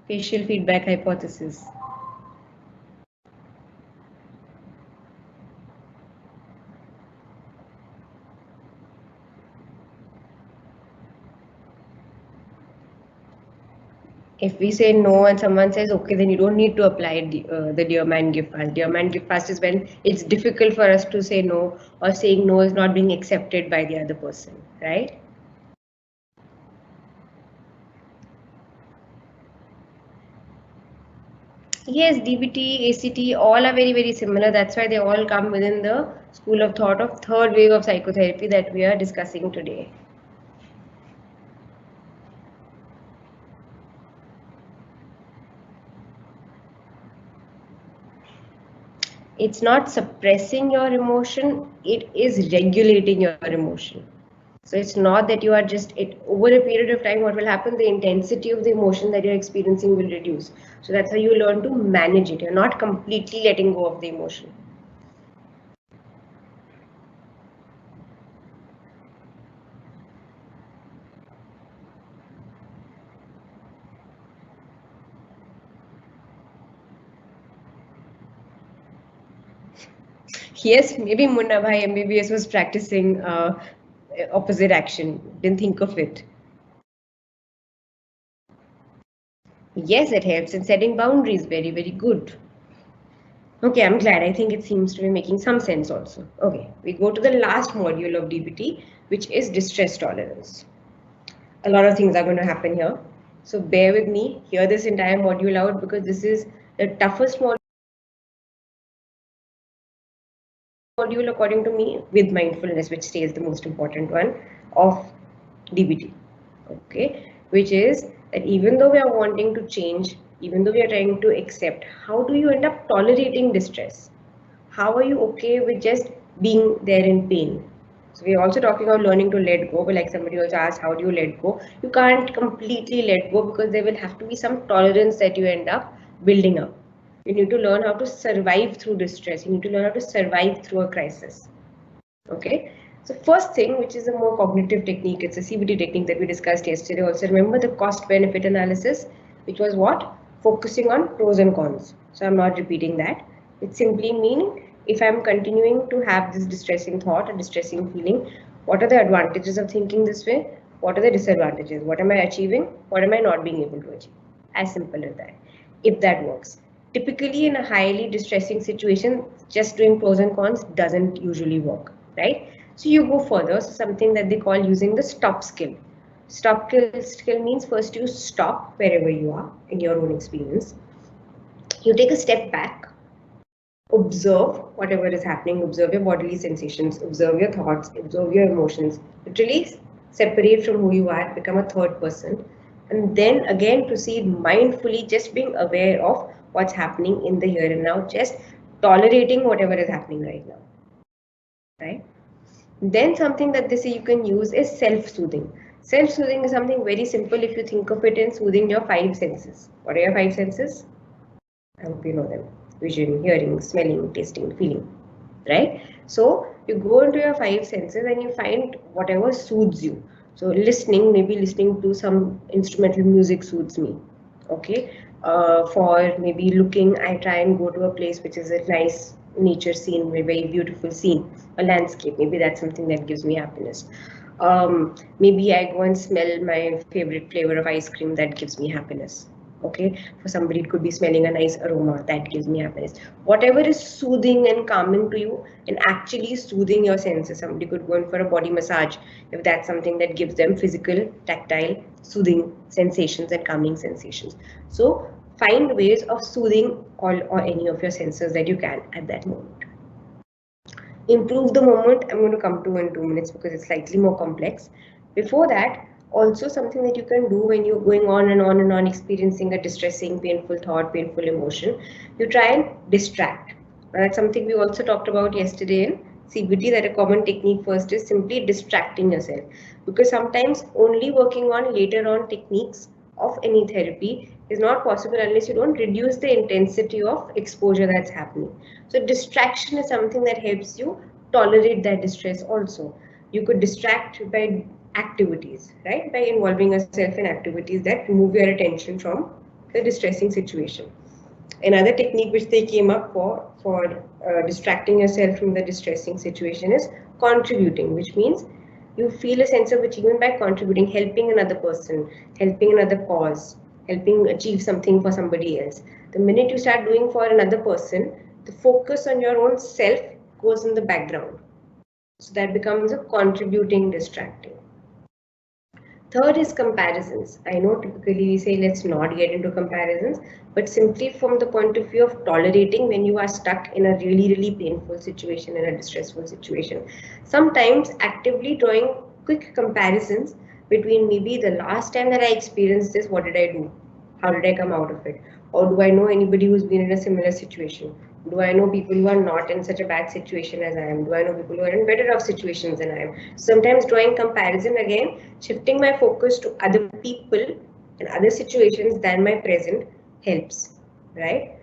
Facial feedback hypothesis. If we say no and someone says okay, then you don't need to apply the Dear Man Give Fast. Dear Man Give Fast is when it's difficult for us to say no, or saying no is not being accepted by the other person, right? Yes, DBT, ACT, all are very, very similar. That's why they all come within the school of thought of third wave of psychotherapy that we are discussing today. It's not suppressing your emotion, it is regulating your emotion. So it's not that you are just, it over a period of time, what will happen, the intensity of the emotion that you're experiencing will reduce. So that's how you learn to manage it. You're not completely letting go of the emotion. Yes, maybe Munna Bhai MBBS was practicing opposite action. Didn't think of it. Yes, it helps in setting boundaries. Very, very good. Okay, I'm glad. I think it seems to be making some sense also. Okay, we go to the last module of DBT, which is distress tolerance. A lot of things are going to happen here. So bear with me, hear this entire module out, because this is the toughest module module, according to me, with mindfulness, which stays the most important one of DBT. Okay, which is that even though we are wanting to change, even though we are trying to accept, how do you end up tolerating distress? How are you okay with just being there in pain? So we're also talking about learning to let go, but like somebody also asked, how do you let go? You can't completely let go because there will have to be some tolerance that you end up building up. You need to learn how to survive through distress. You need to learn how to survive through a crisis. Okay. So first thing, which is a more cognitive technique, it's a CBT technique that we discussed yesterday. Also remember the cost benefit analysis, which was what? Focusing on pros and cons. So I'm not repeating that. It simply meaning if I'm continuing to have this distressing thought or distressing feeling, what are the advantages of thinking this way? What are the disadvantages? What am I achieving? What am I not being able to achieve? As simple as that. If that works. Typically in a highly distressing situation, just doing pros and cons doesn't usually work, right? So you go further, so something that they call using the stop skill. Stop skill means first you stop wherever you are in your own experience. You take a step back, observe whatever is happening, observe your bodily sensations, observe your thoughts, observe your emotions. Literally separate from who you are, become a third person, and then again proceed mindfully, just being aware of what's happening in the here and now, just tolerating whatever is happening right now, right? Then something that they say you can use is self-soothing. Self-soothing is something very simple if you think of it in soothing your five senses. What are your five senses? I hope you know them. Vision, hearing, smelling, tasting, feeling, right? So you go into your five senses and you find whatever soothes you. So listening, maybe listening to some instrumental music soothes me. Okay. For maybe looking, I try and go to a place which is a nice nature scene, a very beautiful scene, a landscape. Maybe that's something that gives me happiness. Maybe I go and smell my favorite flavor of ice cream, that gives me happiness. Okay, for somebody it could be smelling a nice aroma, that gives me happiness. Whatever is soothing and calming to you and actually soothing your senses. Somebody could go in for a body massage if that's something that gives them physical, tactile, soothing sensations and calming sensations. So find ways of soothing all or any of your senses that you can at that moment. Improve the moment, I'm going to come to in 2 minutes because it's slightly more complex. Before that, also something that you can do when you're going on and on and on experiencing a distressing, painful thought, painful emotion, you try and distract. That's something we also talked about yesterday in CBT, that a common technique first is simply distracting yourself, because sometimes only working on later on techniques of any therapy is not possible unless you don't reduce the intensity of exposure that's happening. So distraction is something that helps you tolerate that distress also. You could distract by activities, right? By involving yourself in activities that remove your attention from the distressing situation. Another technique which they came up for distracting yourself from the distressing situation is contributing, which means you feel a sense of achievement by contributing, helping another person, helping another cause, helping achieve something for somebody else. The minute you start doing for another person, the focus on your own self goes in the background. So that becomes a contributing distracting. Third is comparisons. I know typically we say let's not get into comparisons, but simply from the point of view of tolerating when you are stuck in a really, really painful situation, in a distressful situation. Sometimes actively drawing quick comparisons between maybe the last time that I experienced this, what did I do? How did I come out of it? Or do I know anybody who's been in a similar situation? Do I know people who are not in such a bad situation as I am? Do I know people who are in better off situations than I am? Sometimes drawing comparison, again, shifting my focus to other people and other situations than my present helps, right?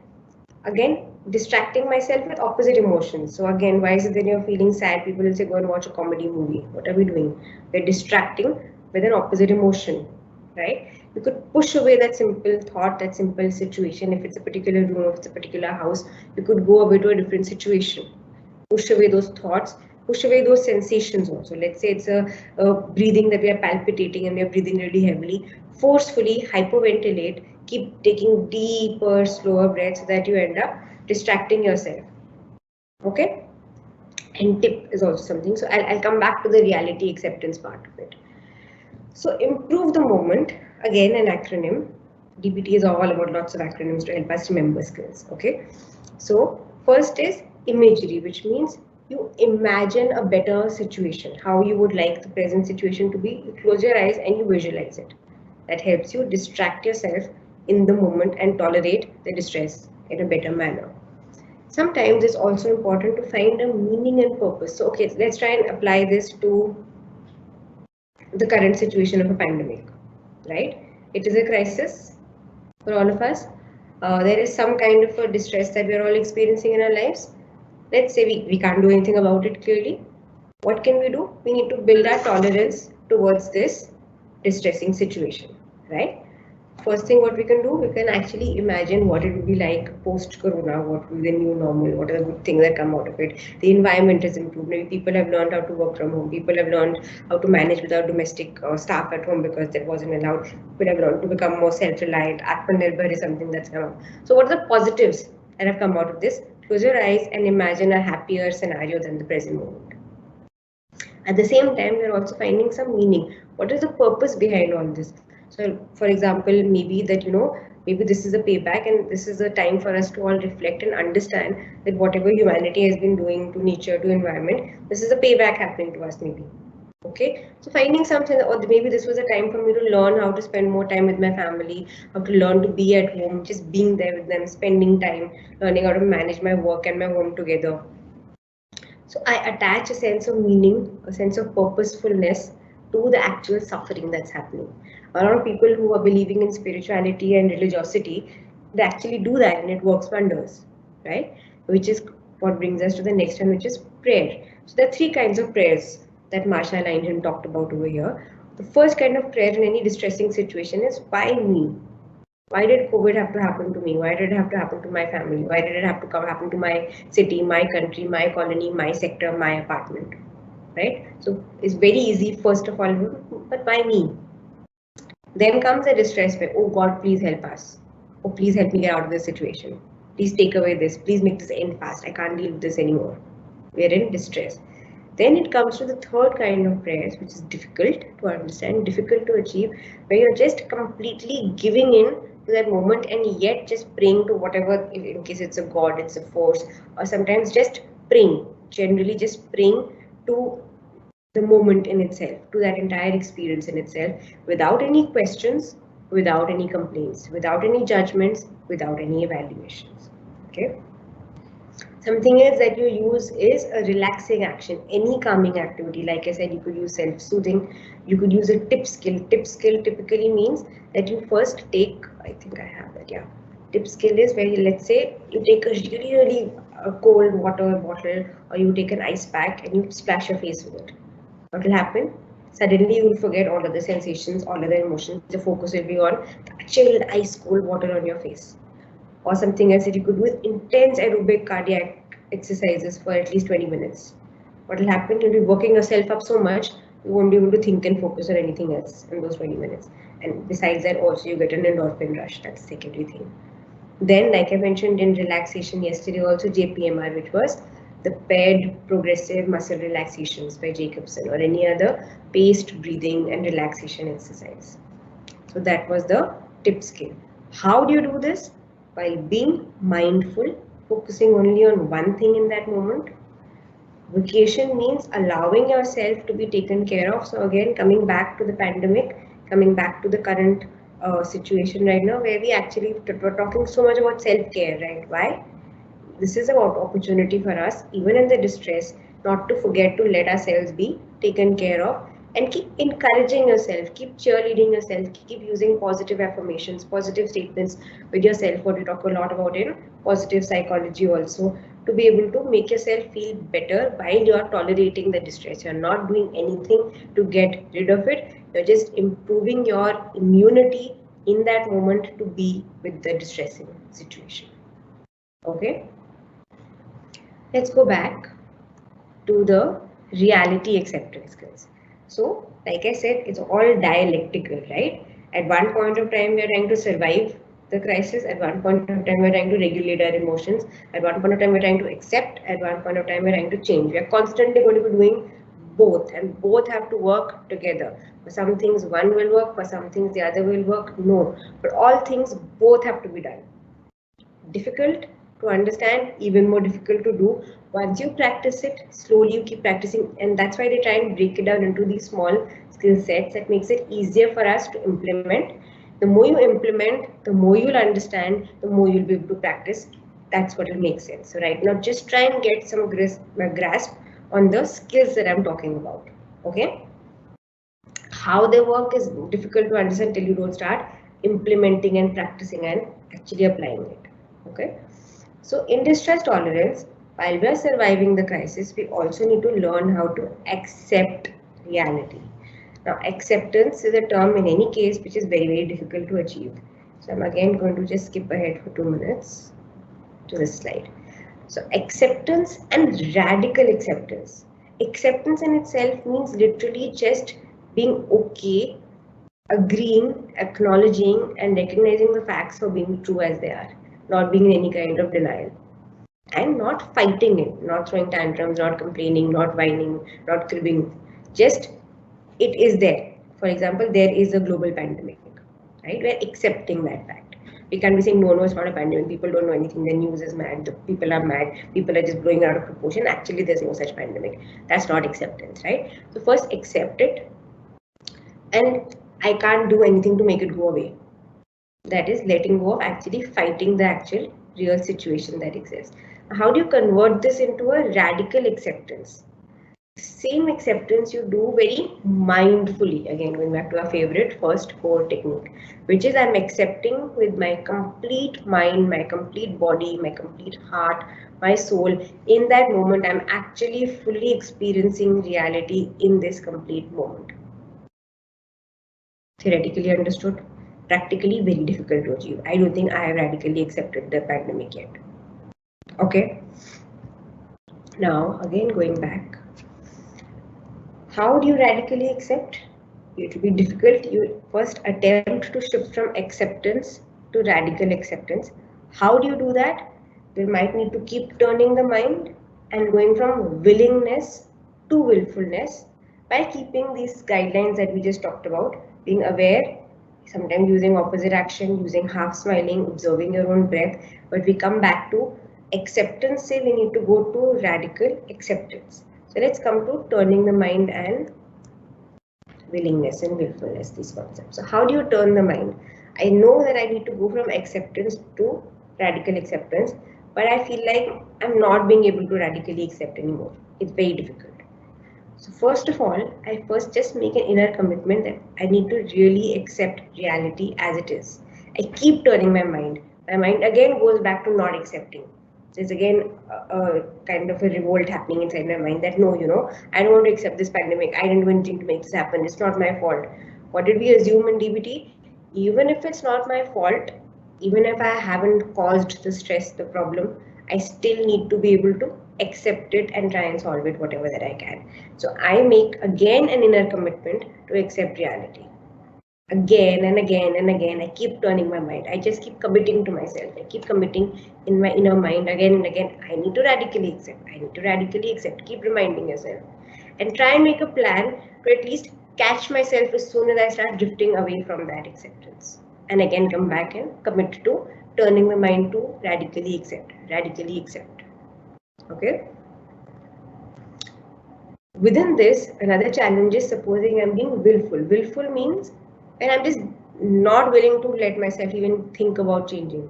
Again, distracting myself with opposite emotions. So again, why is it that you're feeling sad? People will say, go and watch a comedy movie. What are we doing? We're distracting with an opposite emotion, right? You could push away that simple thought, that simple situation. If it's a particular room, if it's a particular house, you could go away to a different situation. Push away those thoughts, push away those sensations also. Let's say it's a breathing that we are palpitating and we are breathing really heavily. Forcefully hyperventilate, keep taking deeper, slower breaths so that you end up distracting yourself. Okay? And tip is also something. So I'll come back to the reality acceptance part of it. So improve the moment, again an acronym. DBT is all about lots of acronyms to help us remember skills. Okay. So first is imagery, which means you imagine a better situation, how you would like the present situation to be. You close your eyes and you visualize it. That helps you distract yourself in the moment and tolerate the distress in a better manner. Sometimes it's also important to find a meaning and purpose. So, okay, let's try and apply this to the current situation of a pandemic, right? It is a crisis for all of us. There is some kind of a distress that we are all experiencing in our lives. Let's say we can't do anything about it clearly. What can we do? We need to build our tolerance towards this distressing situation, right? First thing what we can do, we can actually imagine what it would be like post-corona, what will be the new normal, what are the good things that come out of it. The environment has improved. Maybe people have learned how to work from home. People have learned how to manage without domestic staff at home because that wasn't allowed. People have learned to become more self-reliant. Atmanirbhar is something that's come out. So what are the positives that have come out of this? Close your eyes and imagine a happier scenario than the present moment. At the same time, we're also finding some meaning. What is the purpose behind all this? So, for example, maybe that, maybe this is a payback and this is a time for us to all reflect and understand that whatever humanity has been doing to nature, to environment, this is a payback happening to us maybe. Okay, so finding something, or maybe this was a time for me to learn how to spend more time with my family, how to learn to be at home, just being there with them, spending time, learning how to manage my work and my home together. So I attach a sense of meaning, a sense of purposefulness to the actual suffering that's happening. A lot of people who are believing in spirituality and religiosity, they actually do that and it works wonders, right? Which is what brings us to the next one, which is prayer. So there are three kinds of prayers that Marsha Linehan talked about over here. The first kind of prayer in any distressing situation is, why me? Why did COVID have to happen to me? Why did it have to happen to my family? Why did it have to happen to my city, my country, my colony, my sector, my apartment? Right? So it's very easy, first of all, but why me? Then comes the distress where, oh God, please help us. Oh, please help me get out of this situation. Please take away this. Please make this end fast. I can't deal with this anymore. We're in distress. Then it comes to the third kind of prayers, which is difficult to understand, difficult to achieve, where you're just completely giving in to that moment and yet just praying to whatever, in case it's a God, it's a force, or sometimes just praying, generally just praying to the moment in itself, to that entire experience in itself, without any questions, without any complaints, without any judgments, without any evaluations. Okay. Something else that you use is a relaxing action, any calming activity. Like I said, you could use self-soothing, you could use a tip skill. Tip skill typically means that you first take, I think I have that, yeah. Tip skill is where, let's say, you take a really, really cold water bottle or you take an ice pack and you splash your face with it. What will happen? Suddenly you will forget all of the sensations, all of the emotions. The focus will be on the chilled ice cold water on your face. Or something else that you could do is intense aerobic cardiac exercises for at least 20 minutes. What will happen? You'll be working yourself up so much, you won't be able to think and focus on anything else in those 20 minutes. And besides that, also you get an endorphin rush. That's the secondary thing. Then, like I mentioned in relaxation yesterday, also JPMR, which was the paired progressive muscle relaxations by Jacobson, or any other paced breathing and relaxation exercise. So that was the tip skill. How do you do this? By being mindful, focusing only on one thing in that moment. Vacation means allowing yourself to be taken care of. So again, coming back to the pandemic, coming back to the current situation right now, where we're talking so much about self-care, right? Why? This is about opportunity for us, even in the distress, not to forget to let ourselves be taken care of, and keep encouraging yourself, keep cheerleading yourself, keep using positive affirmations, positive statements with yourself. What we talk a lot about in positive psychology also, to be able to make yourself feel better while you are tolerating the distress. You're not doing anything to get rid of it. You're just improving your immunity in that moment to be with the distressing situation. Okay. Let's go back to the reality acceptance skills. So, like I said, it's all dialectical, right? At one point of time, we are trying to survive the crisis. At one point of time, we're trying to regulate our emotions. At one point of time, we're trying to accept. At one point of time, we're trying to change. We are constantly going to be doing both, and both have to work together. For some things, one will work. For some things, the other will work. No, but all things both have to be done. Difficult to understand, even more difficult to do. Once you practice it, slowly you keep practicing, and that's why they try and break it down into these small skill sets that makes it easier for us to implement. The more you implement, the more you'll understand, the more you'll be able to practice. That's what will make sense. So right now, just try and get some grasp on the skills that I'm talking about. Okay? How they work is difficult to understand till you don't start implementing and practicing and actually applying it. Okay? So in distress tolerance, while we are surviving the crisis, we also need to learn how to accept reality. Now, acceptance is a term in any case which is very, very difficult to achieve. So I'm again going to just skip ahead for 2 minutes to this slide. So acceptance and radical acceptance. Acceptance in itself means literally just being okay, agreeing, acknowledging, and recognizing the facts for being true as they are, not being in any kind of denial. And not fighting it, not throwing tantrums, not complaining, not whining, not cribbing. Just it is there. For example, there is a global pandemic, right? We're accepting that fact. We can't be saying, no, it's not a pandemic. People don't know anything. The news is mad. The people are mad. People are just blowing out of proportion. Actually, there's no such pandemic. That's not acceptance, right? So first accept it. And I can't do anything to make it go away. That is letting go of actually fighting the actual real situation that exists. How do you convert this into a radical acceptance? Same acceptance you do very mindfully. Again, going back to our favorite first core technique, which is I'm accepting with my complete mind, my complete body, my complete heart, my soul. In that moment, I'm actually fully experiencing reality in this complete moment. Theoretically understood, practically very difficult to achieve. I don't think I have radically accepted the pandemic yet. Okay. Now, again, going back. How do you radically accept? It will be difficult. You first attempt to shift from acceptance to radical acceptance. How do you do that? We might need to keep turning the mind and going from willingness to willfulness by keeping these guidelines that we just talked about, being aware, sometimes using opposite action, using half smiling, observing your own breath. But we come back to acceptance, say we need to go to radical acceptance. So let's come to turning the mind and willingness and willfulness, these concepts. So how do you turn the mind? I know that I need to go from acceptance to radical acceptance, but I feel like I'm not being able to radically accept anymore. It's very difficult. So first of all, I first just make an inner commitment that I need to really accept reality as it is. I keep turning my mind. My mind again goes back to not accepting. There's again a kind of a revolt happening inside my mind that no, I don't want to accept this pandemic. I didn't do anything to make this happen. It's not my fault. What did we assume in DBT? Even if it's not my fault, even if I haven't caused the stress, the problem, I still need to be able to accept it and try and solve it whatever that I can. So I make again an inner commitment to accept reality. Again and again and again, I keep turning my mind. I just keep committing to myself. I keep committing in my inner mind again and again. I need to radically accept. I need to radically accept. Keep reminding yourself. And try and make a plan to at least catch myself as soon as I start drifting away from that acceptance. And again, come back and commit to turning the mind to radically accept. Radically accept. Okay? Within this, another challenge is supposing I'm being willful. Willful means when I'm just not willing to let myself even think about changing.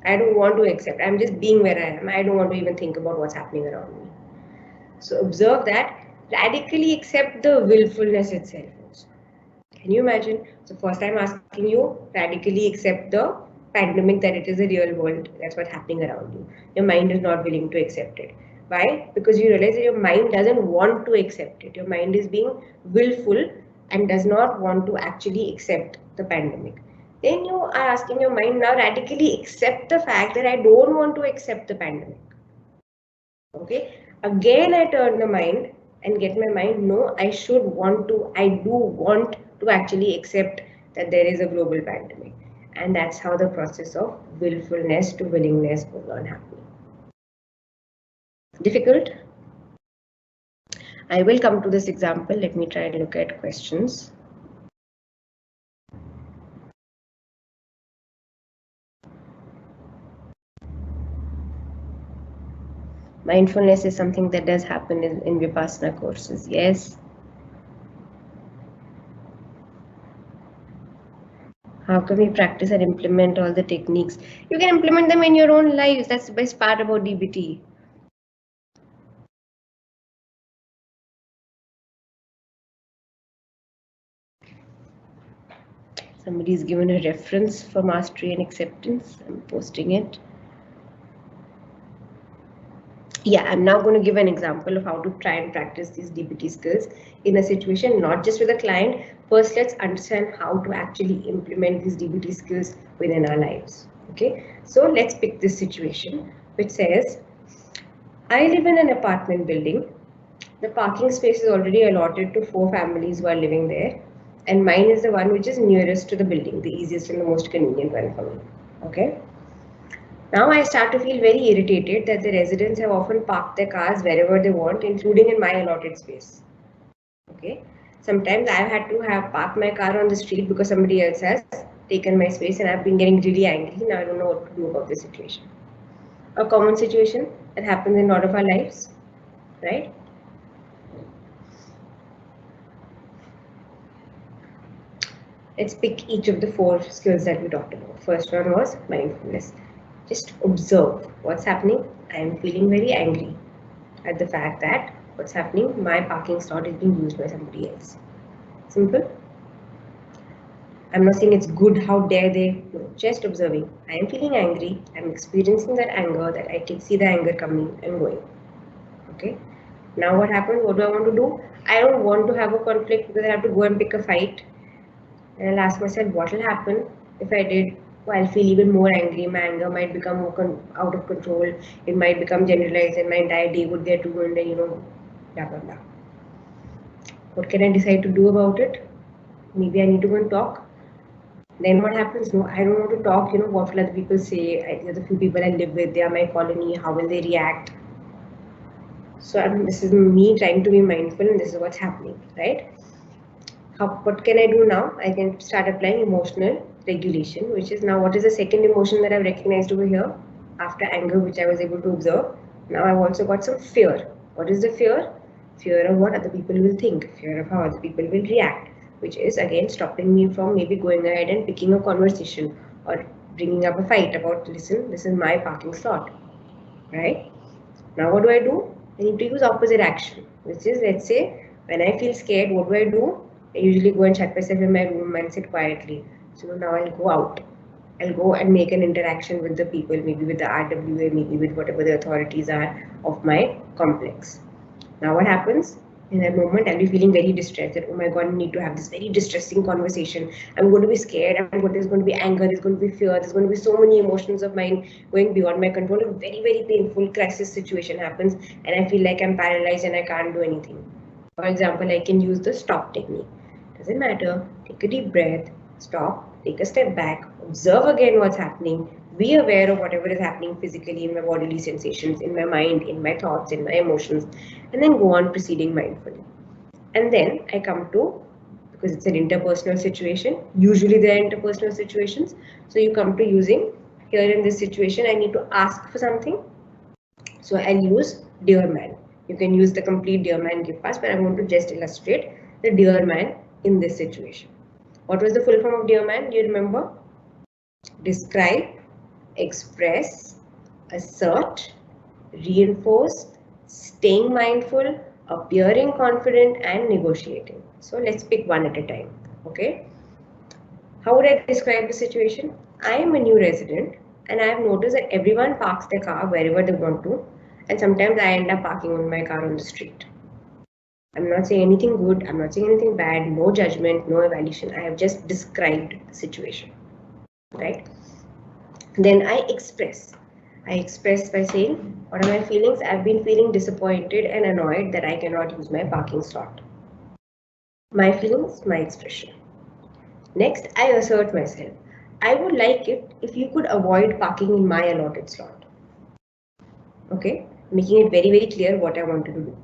I don't want to accept. I'm just being where I am. I don't want to even think about what's happening around me. So observe that. Radically accept the willfulness itself. Can you imagine? So first I'm asking you, radically accept the pandemic, that it is a real world. That's what's happening around you. Your mind is not willing to accept it. Why? Because you realize that your mind doesn't want to accept it. Your mind is being willful and does not want to actually accept the pandemic. Then you are asking your mind, now radically accept the fact that I don't want to accept the pandemic. Okay. Again, I turn the mind and get my mind, no, I do want to actually accept that there is a global pandemic. And that's how the process of willfulness to willingness goes on happening. Difficult? I will come to this example. Let me try and look at questions. Mindfulness is something that does happen in Vipassana courses. Yes. How can we practice and implement all the techniques? You can implement them in your own lives. That's the best part about DBT. Somebody's given a reference for mastery and acceptance. I'm posting it. Yeah, I'm now going to give an example of how to try and practice these DBT skills in a situation, not just with a client. First, let's understand how to actually implement these DBT skills within our lives. Okay, so let's pick this situation which says, I live in an apartment building. The parking space is already allotted to 4 families who are living there, and mine is the one which is nearest to the building, the easiest and the most convenient one for me. Okay. Now I start to feel very irritated that the residents have often parked their cars wherever they want, including in my allotted space. Okay. Sometimes I've had to have parked my car on the street because somebody else has taken my space, and I've been getting really angry. Now I don't know what to do about this situation. A common situation that happens in a lot of our lives, right? Let's pick each of the 4 skills that we talked about. First one was mindfulness. Just observe what's happening. I am feeling very angry at the fact that what's happening, my parking slot is being used by somebody else. Simple. I'm not saying it's good, how dare they, no, just observing. I am feeling angry, I'm experiencing that anger, that I can see the anger coming and going. Okay. Now what happens? What do I want to do? I don't want to have a conflict because I have to go and pick a fight. And I'll ask myself, what will happen if I did? Well, I'll feel even more angry. My anger might become more out of control. It might become generalized, and my entire day would get ruined, and blah blah blah. What can I decide to do about it? Maybe I need to go and talk. Then what happens? No, I don't want to talk. What will other people say? There's a few people I live with. They are my colony. How will they react? So this is me trying to be mindful, and this is what's happening, right? What can I do now? I can start applying emotional regulation, which is now what is the second emotion that I've recognized over here after anger, which I was able to observe. Now I've also got some fear. What is the fear? Fear of what other people will think, fear of how other people will react, which is again stopping me from maybe going ahead and picking a conversation or bringing up a fight about, listen, this is my parking slot, right? Now what do? I need to use opposite action, which is, let's say, when I feel scared, what do? I usually go and shut myself in my room and sit quietly. So now I'll go out. I'll go and make an interaction with the people, maybe with the RWA, maybe with whatever the authorities are of my complex. Now what happens? In that moment, I'll be feeling very distressed that, oh my God, I need to have this very distressing conversation. I'm going to be scared. There's going to be anger. There's going to be fear. There's going to be so many emotions of mine going beyond my control. A very, very painful crisis situation happens, and I feel like I'm paralyzed and I can't do anything. For example, I can use the stop technique. Doesn't matter. Take a deep breath. Stop. Take a step back. Observe again what's happening. Be aware of whatever is happening physically in my bodily sensations, in my mind, in my thoughts, in my emotions, and then go on proceeding mindfully. And then I come to, because it's an interpersonal situation, usually there are interpersonal situations, so you come to using, here in this situation, I need to ask for something. So I'll use Dear Man. You can use the complete Dear Man give pass, but I'm going to just illustrate the Dear Man in this situation. What was the full form of Dear Man? Do you remember? Describe, express, assert, reinforce, staying mindful, appearing confident, and negotiating. So let's pick one at a time. Okay. How would I describe the situation? I am a new resident, and I have noticed that everyone parks their car wherever they want to, and sometimes I end up parking my car on the street. I'm not saying anything good, I'm not saying anything bad, no judgment, no evaluation. I have just described the situation, right? Then I express. I express by saying, what are my feelings? I've been feeling disappointed and annoyed that I cannot use my parking slot. My feelings, my expression. Next, I assert myself. I would like it if you could avoid parking in my allotted slot. Okay, making it very, very clear what I wanted to do.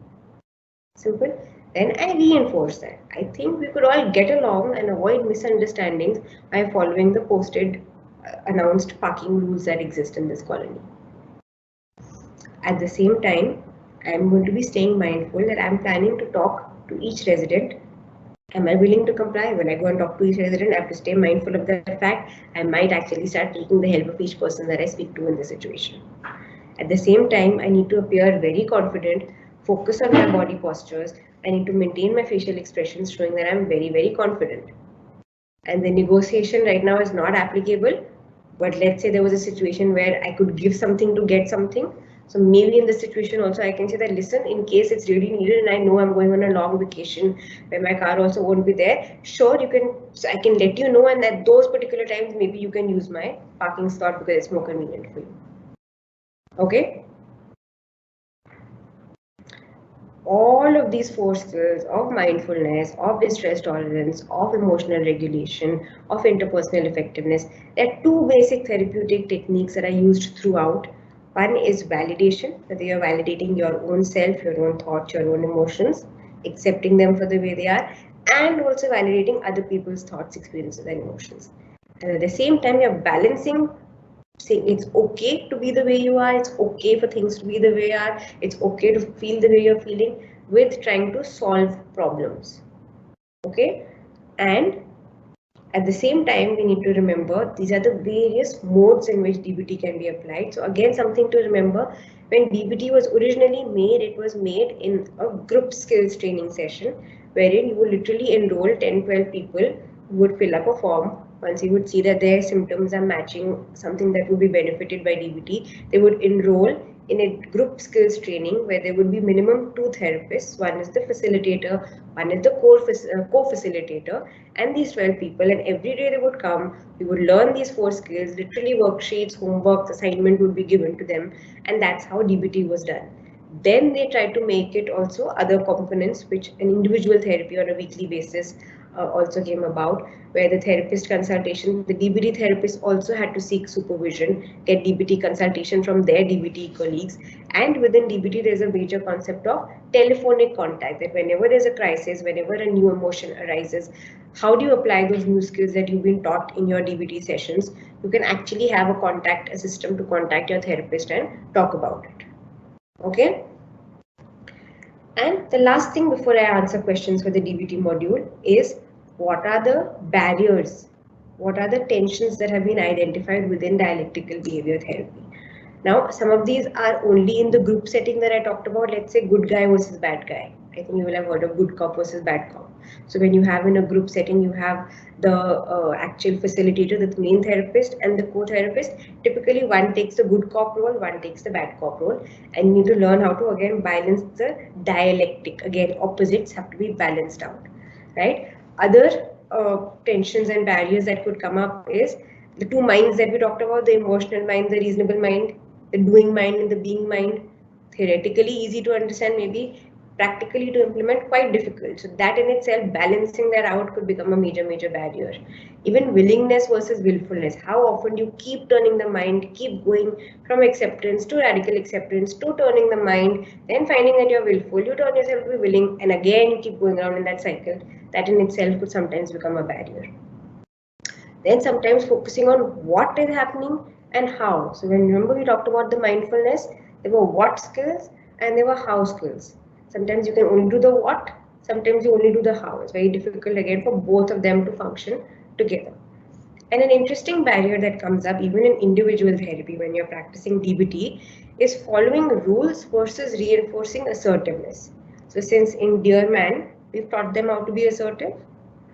Simple. Then I reinforce that. I think we could all get along and avoid misunderstandings by following the posted, announced parking rules that exist in this colony. At the same time, I'm going to be staying mindful that I'm planning to talk to each resident. Am I willing to comply? When I go and talk to each resident, I have to stay mindful of that fact. I might actually start taking the help of each person that I speak to in the situation. At the same time, I need to appear very confident, focus on my body postures. I need to maintain my facial expressions, showing that I'm very, very confident. And the negotiation right now is not applicable, but let's say there was a situation where I could give something to get something. So maybe in this situation also I can say that, listen, in case it's really needed and I know I'm going on a long vacation where my car also won't be there, sure, you can, so I can let you know, and at those particular times maybe you can use my parking slot because it's more convenient for you. Okay? All of these four skills of mindfulness, of distress tolerance, of emotional regulation, of interpersonal effectiveness, there are two basic therapeutic techniques that are used throughout. One is validation, whether you're validating your own self, your own thoughts, your own emotions, accepting them for the way they are, and also validating other people's thoughts, experiences, and emotions. And at the same time, you're balancing saying it's okay to be the way you are, it's okay for things to be the way you are, it's okay to feel the way you're feeling, with trying to solve problems. Okay? And at the same time, we need to remember these are the various modes in which DBT can be applied. So again, something to remember, when DBT was originally made, it was made in a group skills training session wherein you would literally enroll 10-12 people who would fill up a form. Once you would see that their symptoms are matching something that would be benefited by DBT, they would enroll in a group skills training where there would be minimum 2 therapists. One is the facilitator, one is the co-facilitator, and these 12 people, and every day they would come, we would learn these 4 skills, literally worksheets, homework, assignment would be given to them, and that's how DBT was done. Then they tried to make it also other components, which an individual therapy on a weekly basis also came about, where the therapist consultation, the DBT therapist also had to seek supervision, get DBT consultation from their DBT colleagues. And within DBT, there's a major concept of telephonic contact, that whenever there's a crisis, whenever a new emotion arises, how do you apply those new skills that you've been taught in your DBT sessions? You can actually have a system to contact your therapist and talk about it. Okay? And the last thing before I answer questions for the DBT module is, what are the barriers? What are the tensions that have been identified within dialectical behavior therapy? Now, some of these are only in the group setting that I talked about. Let's say good guy versus bad guy. I think you will have heard of good cop versus bad cop. So when you have in a group setting, you have the actual facilitator, the main therapist, and the co-therapist. Typically, one takes the good cop role, one takes the bad cop role, and you need to learn how to again balance the dialectic. Again, opposites have to be balanced out, right? Other tensions and barriers that could come up is the two minds that we talked about: the emotional mind, the reasonable mind, the doing mind, and the being mind. Theoretically easy to understand, maybe practically to implement quite difficult. So that in itself, balancing that out could become a major barrier. Even willingness versus willfulness. How often do you keep turning the mind, keep going from acceptance to radical acceptance to turning the mind, then finding that you're willful, you turn yourself to be willing, and again you keep going around in that cycle. That in itself could sometimes become a barrier. Then sometimes focusing on what is happening and how. So when, remember, we talked about the mindfulness, there were what skills and there were how skills. Sometimes you can only do the what, sometimes you only do the how. It's very difficult again for both of them to function together. And an interesting barrier that comes up even in individual therapy when you're practicing DBT is following rules versus reinforcing assertiveness. So since in Dear Man, we've taught them how to be assertive,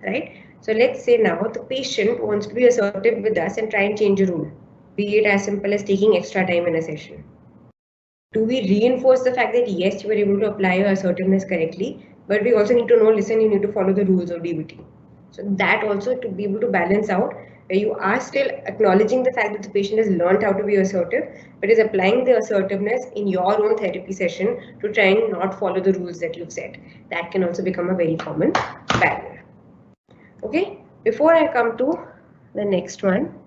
right? So let's say now the patient wants to be assertive with us and try and change a rule, be it as simple as taking extra time in a session. Do we reinforce the fact that yes, you were able to apply your assertiveness correctly, but we also need to know, listen, you need to follow the rules of DBT. So that also, to be able to balance out, where you are still acknowledging the fact that the patient has learned how to be assertive, but is applying the assertiveness in your own therapy session to try and not follow the rules that you've set. That can also become a very common barrier. Okay, before I come to the next one,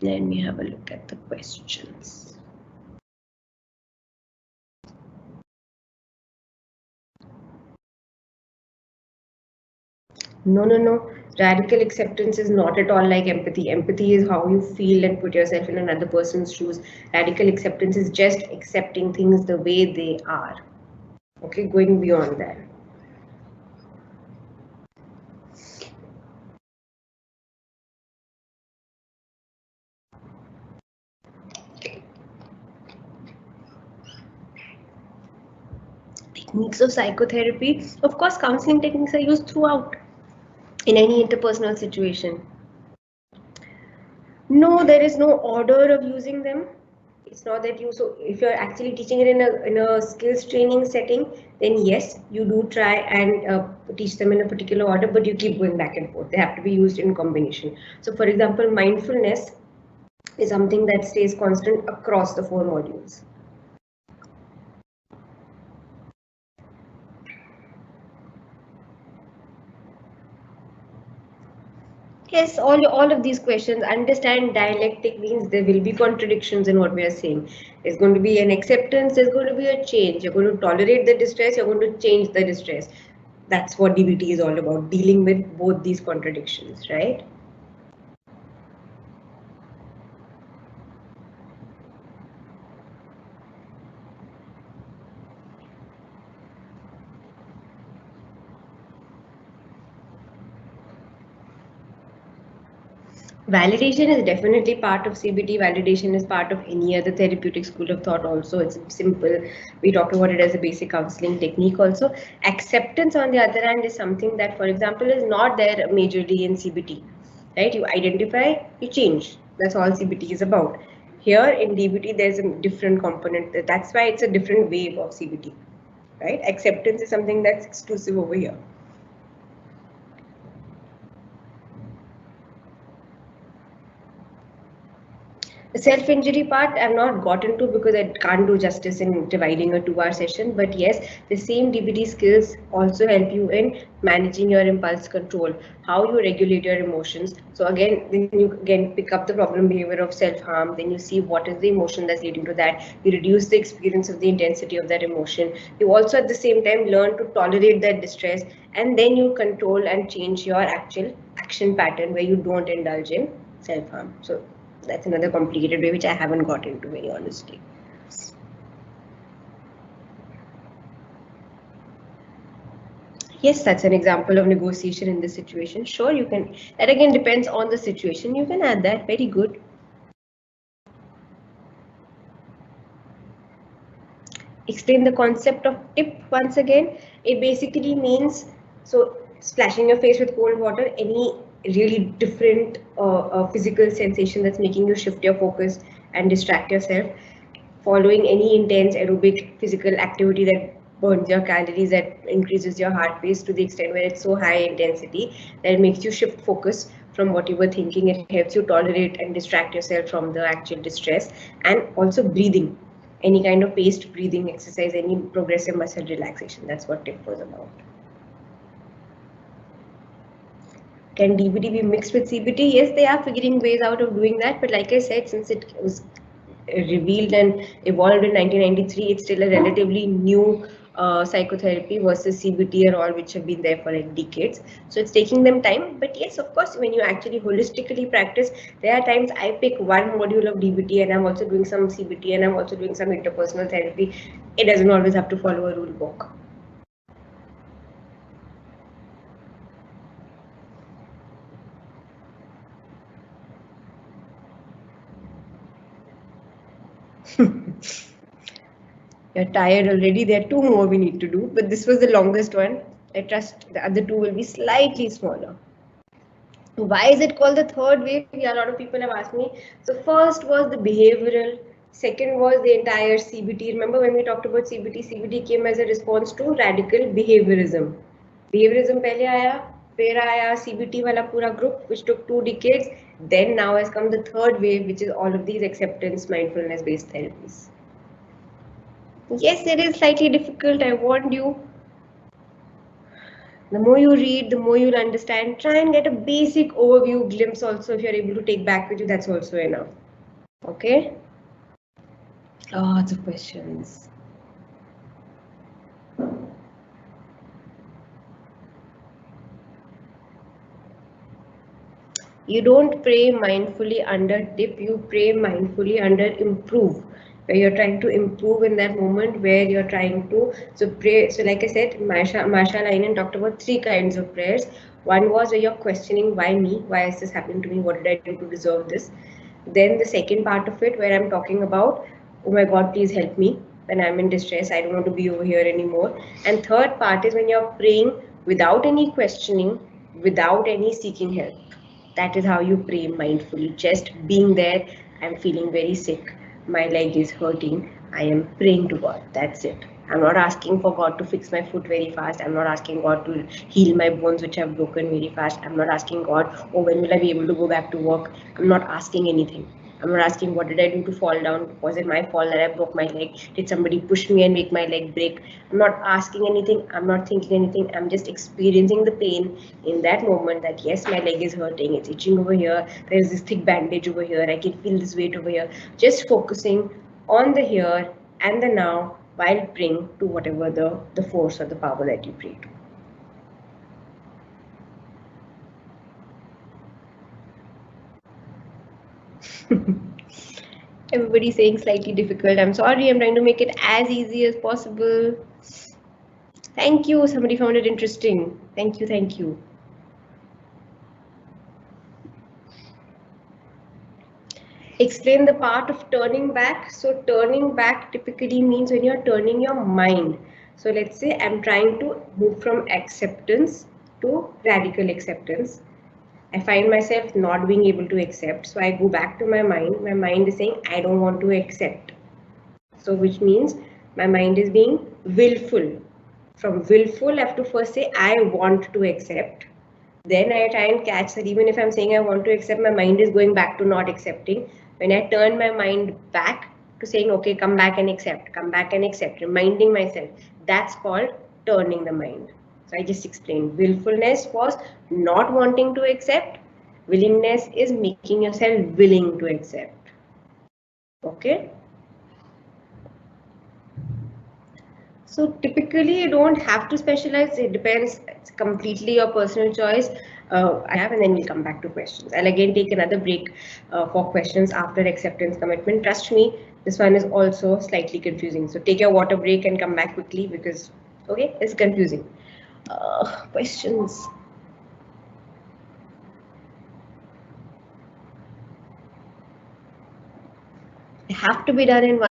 let me have a look at the questions. No. Radical acceptance is not at all like empathy. Empathy is how you feel and put yourself in another person's shoes. Radical acceptance is just accepting things the way they are. Okay, going beyond that. Techniques of psychotherapy. Of course, counseling techniques are used throughout in any interpersonal situation. No, there is no order of using them. It's not that you, so if you're actually teaching it in a skills training setting, then yes, you do try and teach them in a particular order, but you keep going back and forth. They have to be used in combination. So for example, mindfulness is something that stays constant across the 4 modules. Yes, all of these questions. Understand dialectic means there will be contradictions in what we are saying. There's going to be an acceptance, there's going to be a change. You're going to tolerate the distress, you're going to change the distress. That's what DBT is all about, dealing with both these contradictions, right? Validation is definitely part of CBT. Validation is part of any other therapeutic school of thought also. It's simple. We talk about it as a basic counseling technique also. Acceptance, on the other hand, is something that, for example, is not there majorly in CBT. Right? You identify, you change. That's all CBT is about. Here in DBT, there's a different component. That's why it's a different wave of CBT. Right? Acceptance is something that's exclusive over here. The self-injury part I've not got into because I can't do justice in dividing a 2-hour session. But yes, the same DBT skills also help you in managing your impulse control, how you regulate your emotions. So again, then you again pick up the problem behavior of self-harm. Then you see what is the emotion that's leading to that. You reduce the experience of the intensity of that emotion. You also at the same time learn to tolerate that distress, and then you control and change your actual action pattern where you don't indulge in self-harm. So that's another complicated way which I haven't got into, very honestly. Yes, that's an example of negotiation in this situation. Sure, you can. That again depends on the situation. You can add that. Very good. Explain the concept of tip once again. It basically means, so splashing your face with cold water, any really different physical sensation that's making you shift your focus and distract yourself, following any intense aerobic physical activity that burns your calories, that increases your heart pace to the extent where it's so high intensity that it makes you shift focus from what you were thinking. It helps you tolerate and distract yourself from the actual distress. And also breathing, any kind of paced breathing exercise, any progressive muscle relaxation. That's what tip was about. Can DBT be mixed with CBT? Yes, they are figuring ways out of doing that. But like I said, since it was revealed and evolved in 1993, it's still a relatively new psychotherapy versus CBT and all, which have been there for like decades. So it's taking them time. But yes, of course, when you actually holistically practice, there are times I pick one module of DBT and I'm also doing some CBT and I'm also doing some interpersonal therapy. It doesn't always have to follow a rule book. You're tired already. There are 2 more we need to do, but this was the longest one. I trust the other 2 will be slightly smaller. Why is it called the third wave? Yeah, a lot of people have asked me. So first was the behavioral. Second was the entire CBT. Remember when we talked about CBT? CBT came as a response to radical behaviorism. Behaviorism pehle aaya, फिर आया CBT वाला पूरा group, which took 2 decades. Then now has come the third wave, which is all of these acceptance, mindfulness-based therapies. Yes, it is slightly difficult. I warned you. The more you read, the more you'll understand. Try and get a basic overview glimpse also. If you're able to take back with you, that's also enough. Okay? Lots of questions. You don't pray mindfully under dip, you pray mindfully under improve, where you're trying to improve in that moment, where you're trying to, so pray. So like I said, Marsha Linen talked about 3 kinds of prayers. One was where you're questioning, why me? Why is this happening to me? What did I do to deserve this? Then the second part of it, where I'm talking about, oh my God, please help me. When I'm in distress, I don't want to be over here anymore. And third part is when you're praying without any questioning, without any seeking help. That is how you pray mindfully. Just being there, I'm feeling very sick, my leg is hurting, I am praying to God. That's it. I'm not asking for God to fix my foot very fast. I'm not asking God to heal my bones which have broken very fast. I'm not asking God, oh, when will I be able to go back to work? I'm not asking anything. I'm not asking what did I do to fall down? Was it my fault that I broke my leg? Did somebody push me and make my leg break? I'm not asking anything. I'm not thinking anything. I'm just experiencing the pain in that moment that yes, my leg is hurting. It's itching over here. There's this thick bandage over here. I can feel this weight over here. Just focusing on the here and the now while praying to whatever the force or the power that you pray to. Everybody saying slightly difficult. I'm sorry, I'm trying to make it as easy as possible. Thank you. Somebody found it interesting. Thank you, thank you. Explain the part of turning back. So turning back typically means when you're turning your mind. So let's say I'm trying to move from acceptance to radical acceptance. I find myself not being able to accept. So I go back to my mind. My mind is saying, I don't want to accept. So which means my mind is being willful. From willful, I have to first say, I want to accept. Then I try and catch that even if I'm saying I want to accept, my mind is going back to not accepting. When I turn my mind back to saying, okay, come back and accept, reminding myself, that's called turning the mind. So I just explained. Willfulness was not wanting to accept. Willingness is making yourself willing to accept. Okay? So typically you don't have to specialize. It depends. It's completely your personal choice. I have, and then we'll come back to questions. I'll again take another break for questions after acceptance commitment. Trust me, this one is also slightly confusing. So take your water break and come back quickly because, okay, it's confusing. Questions. They have to be done in one.